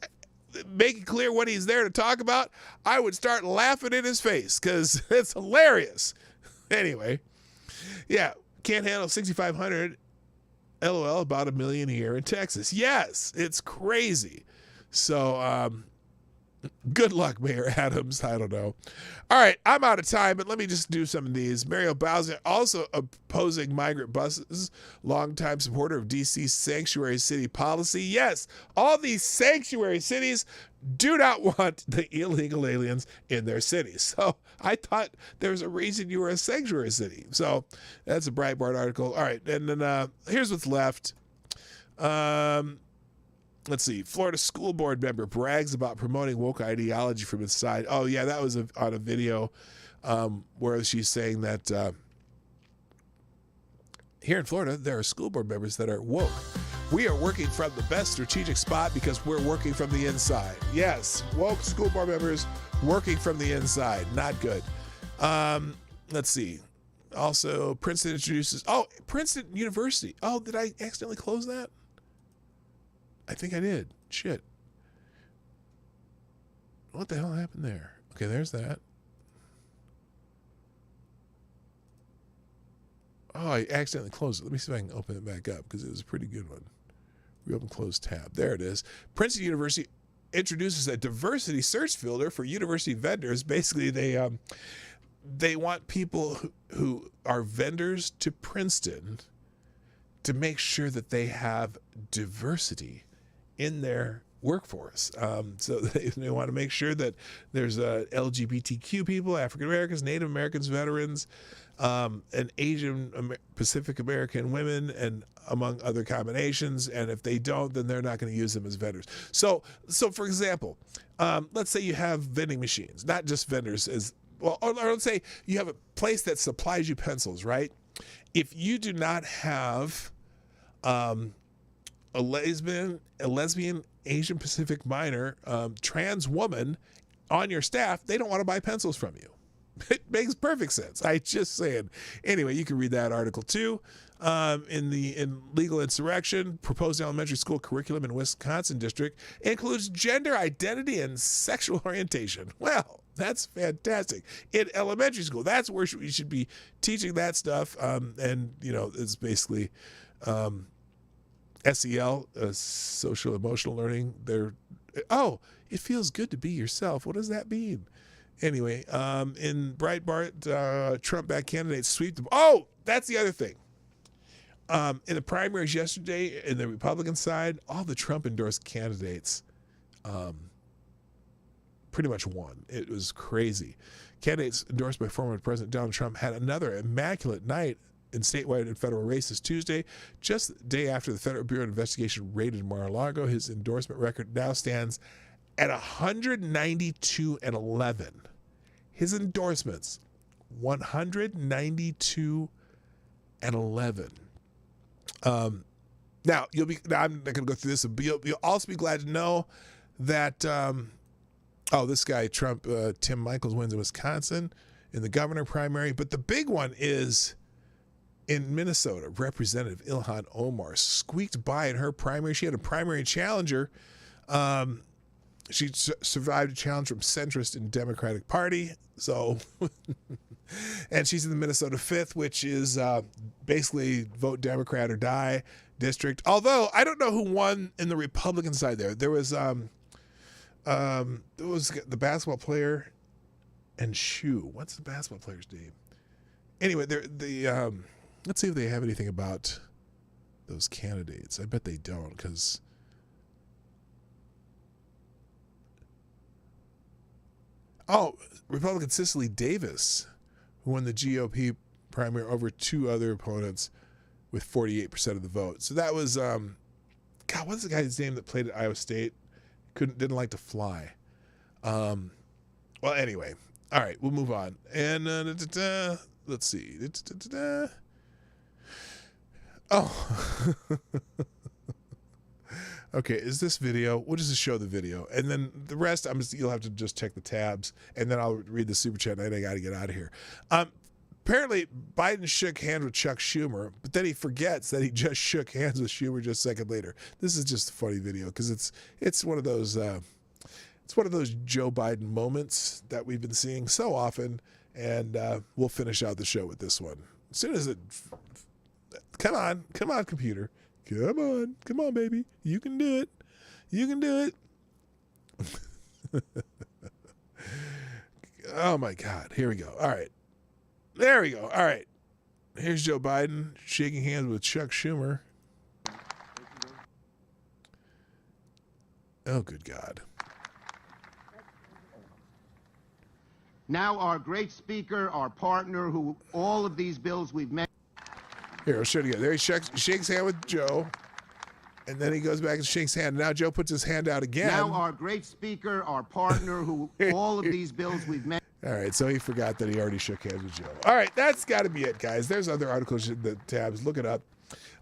making clear what he's there to talk about. I would start laughing in his face because it's hilarious. Anyway, yeah. Can't handle 6,500, LOL, about 1 million here in Texas. Yes, it's crazy. So, Good luck, Mayor Adams. I don't know. All right, I'm out of time, but let me just do some of these. Mario Bowser also opposing migrant buses, longtime supporter of D.C.'s sanctuary city policy. Yes, all these sanctuary cities do not want the illegal aliens in their cities. So I thought there was a reason you were a sanctuary city. So that's a Breitbart article. All right, and then here's what's left. Let's see. Florida school board member brags about promoting woke ideology from inside. Oh, yeah, that was on a video where she's saying that here in Florida, there are school board members that are woke. We are working from the best strategic spot because we're working from the inside. Yes, woke school board members working from the inside. Not good. Let's see. Also, Princeton introduces... Oh, Princeton University. Oh, did I accidentally close that? I think I did. Shit. What the hell happened there? Okay, there's that. Oh, I accidentally closed it. Let me see if I can open it back up because it was a pretty good one. Reopen close tab. There it is. Princeton University introduces a diversity search filter for university vendors. Basically, they want people who are vendors to Princeton to make sure that they have diversity in their workforce. So they want to make sure that there's LGBTQ people, African Americans, Native Americans, veterans, and Asian Pacific American women, and among other combinations. And if they don't, then they're not going to use them as vendors. So for example, let's say you have vending machines, not just vendors as well, or let's say you have a place that supplies you pencils, right? If you do not have a lesbian, Asian Pacific minor, trans woman on your staff, they don't want to buy pencils from you. It makes perfect sense. I just saying. Anyway, you can read that article too. In legal insurrection, proposed elementary school curriculum in Wisconsin district includes gender identity and sexual orientation. Well, that's fantastic. In elementary school, that's where we should be teaching that stuff. And you know, it's basically SEL, social emotional learning. It feels good to be yourself. What does that mean? Anyway, in Breitbart, Trump-backed candidates sweep the... Oh, that's the other thing. In the primaries yesterday, in the Republican side, all the Trump-endorsed candidates pretty much won. It was crazy. Candidates endorsed by former President Donald Trump had another immaculate night in statewide and federal races Tuesday, just the day after the Federal Bureau of Investigation raided Mar-a-Lago. His endorsement record now stands at 192-11. His endorsements, 192-11. Now I'm not going to go through this, but you'll also be glad to know that this guy Trump, Tim Michels, wins in Wisconsin in the governor primary. But the big one is in Minnesota. Representative Ilhan Omar squeaked by in her primary. She had a primary challenger. She survived a challenge from centrist and Democratic Party. So, and she's in the Minnesota 5th, which is basically vote Democrat or die district. Although I don't know who won in the Republican side there. There was the basketball player and Shoe. What's the basketball player's name? Anyway, let's see if they have anything about those candidates. I bet they don't, because Republican Cicely Davis, who won the GOP primary over two other opponents with 48% of the vote. So that was, what's the guy's name that played at Iowa State? Didn't like to fly. Well, anyway. All right, we'll move on. And let's see. Oh. Okay, is this video? We'll just show the video. And then the rest, you'll have to just check the tabs. And then I'll read the super chat, and I got to get out of here. Apparently, Biden shook hands with Chuck Schumer, but then he forgets that he just shook hands with Schumer just a second later. This is just a funny video because it's one of those Joe Biden moments that we've been seeing so often. And we'll finish out the show with this one. As soon as come on, computer. Come on, baby. You can do it. Oh, my God. Here we go. All right. There we go. All right. Here's Joe Biden shaking hands with Chuck Schumer. Oh, good God.
Now our great speaker, our partner, who all of these bills we've met.
Here, I'll show it again. There he shakes hand with Joe, and then he goes back and shakes hand. Now Joe puts his hand out again.
Now our great speaker, our partner, who all of these bills we've met.
All right, so he forgot that he already shook hands with Joe. All right, that's got to be it, guys. There's other articles in the tabs. Look it up.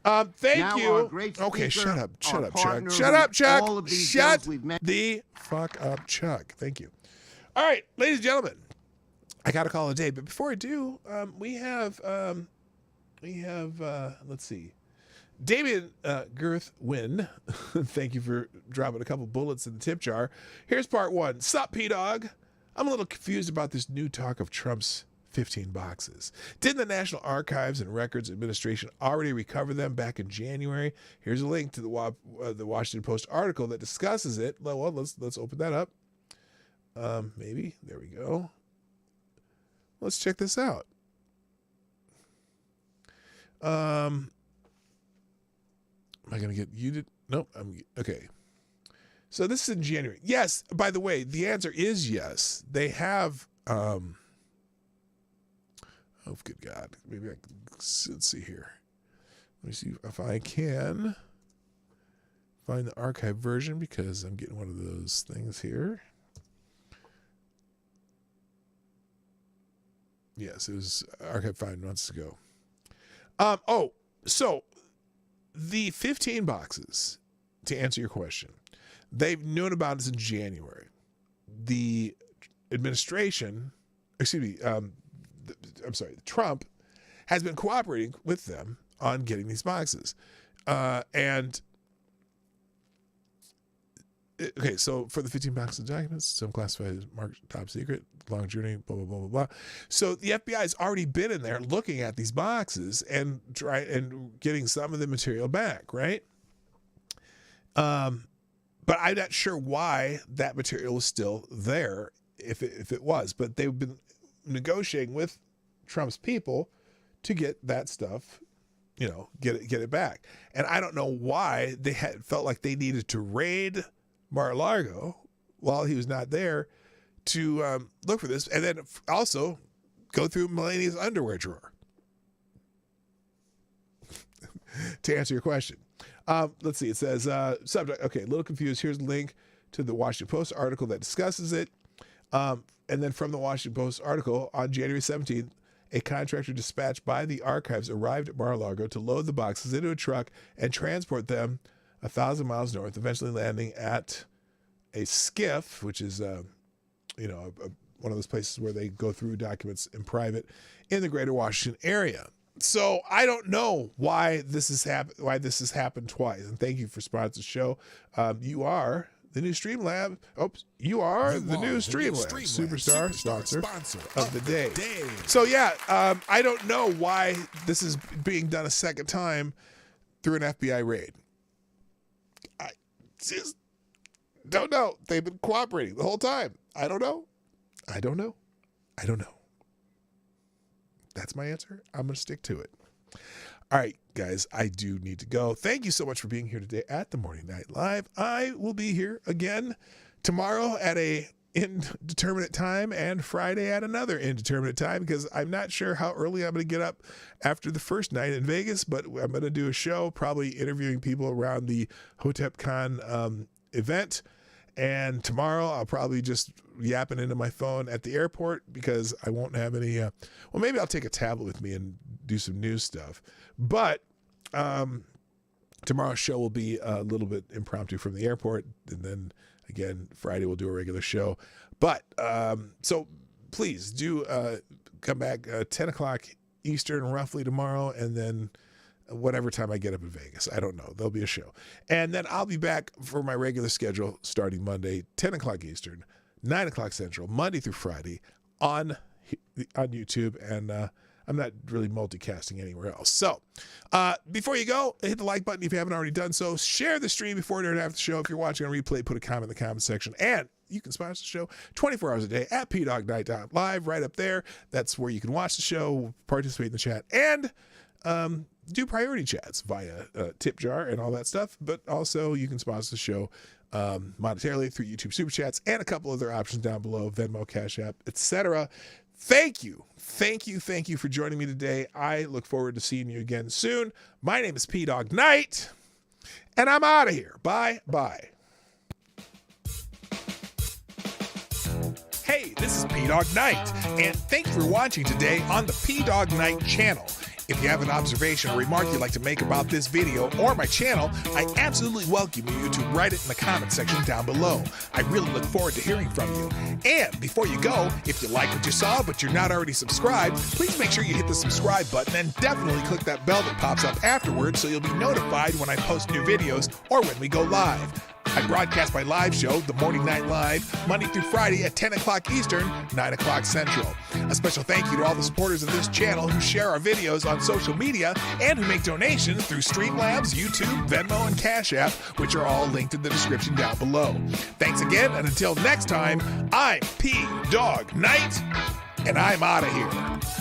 Thank
Now
you.
our great speaker,
Okay, shut up, Chuck.
partner,
Shut up, Chuck.
all of these
Shut
bills we've met.
the fuck up, Chuck. Thank you. All right, ladies and gentlemen, I got to call it a day, but before I do, we have let's see, Damian Girth Wynn. Thank you for dropping a couple bullets in the tip jar. Here's part one. Sup, P-Dog? I'm a little confused about this new talk of Trump's 15 boxes. Didn't the National Archives and Records Administration already recover them back in January? Here's a link to the Washington Post article that discusses it. Well, let's open that up. Maybe. There we go. Let's check this out. Am I going to get you to? Nope. Okay. So this is in January. Yes. By the way, the answer is yes. They have. Oh, good God. Maybe let's see here. Let me see if I can find the archive version because I'm getting one of those things here. Yes, it was archived 5 months ago. So the 15 boxes, to answer your question, they've known about this in January. The administration, Trump has been cooperating with them on getting these boxes. Okay, so for the 15 boxes of documents, some classified as marked top secret, long journey, blah, blah, blah, blah, blah. So the FBI has already been in there looking at these boxes and getting some of the material back, right? But I'm not sure why that material is still there, if it was. But they've been negotiating with Trump's people to get that stuff, get it back. And I don't know why they felt like they needed to raid Mar-a-Lago while he was not there to look for this, and then also go through Melania's underwear drawer. To answer your question. Let's see. It says, subject. Okay, a little confused. Here's a link to the Washington Post article that discusses it. And then from the Washington Post article, on January 17th, a contractor dispatched by the archives arrived at Mar-a-Lago to load the boxes into a truck and transport them 1,000 miles north, eventually landing at a skiff, which is, one of those places where they go through documents in private in the greater Washington area. So I don't know why this has happened twice. And thank you for sponsoring the show. You are the new Streamlab. You are the new Streamlab Superstar sponsor of the day. So yeah, I don't know why this is being done a second time through an FBI raid. I just don't know. They've been cooperating the whole time. I don't know. That's my answer. I'm going to stick to it. All right, guys, I do need to go. Thank you so much for being here today at the Morning Night Live. I will be here again tomorrow at a indeterminate time and Friday at another indeterminate time because I'm not sure how early I'm going to get up after the first night in Vegas, but I'm going to do a show, probably interviewing people around the HotepCon event. And tomorrow I'll probably just yapping into my phone at the airport because I won't have any, maybe I'll take a tablet with me and do some news stuff. But tomorrow's show will be a little bit impromptu from the airport. And then again, Friday we'll do a regular show. But so please do come back 10 o'clock Eastern roughly tomorrow. And then whatever time I get up in Vegas. I don't know. There'll be a show. And then I'll be back for my regular schedule starting Monday, 10 o'clock Eastern, 9 o'clock Central, Monday through Friday on YouTube. And I'm not really multicasting anywhere else. So before you go, hit the like button if you haven't already done so. Share the stream before and after the show. If you're watching on replay, put a comment in the comment section. And you can sponsor the show 24 hours a day at pdognight.live, right up there. That's where you can watch the show, participate in the chat, and do priority chats via tip jar and all that stuff. But also you can sponsor the show monetarily through YouTube Super Chats and a couple other options down below, Venmo, Cash App, etc. Thank you for joining me today. I look forward to seeing you again soon. My name is P-Dog Knight, and I'm out of here. Bye. Hey, this is P-Dog Knight, and thank you for watching today on the P-Dog Knight channel. If you have an observation or remark you'd like to make about this video or my channel, I absolutely welcome you to write it in the comment section down below. I really look forward to hearing from you. And before you go, if you like what you saw but you're not already subscribed, please make sure you hit the subscribe button and definitely click that bell that pops up afterwards so you'll be notified when I post new videos or when we go live. I broadcast my live show, The Morning Night Live, Monday through Friday at 10 o'clock Eastern, 9 o'clock Central. A special thank you to all the supporters of this channel who share our videos on social media and who make donations through Streamlabs, YouTube, Venmo, and Cash App, which are all linked in the description down below. Thanks again, and until next time, I'm P-Dog Knight, and I'm out of here.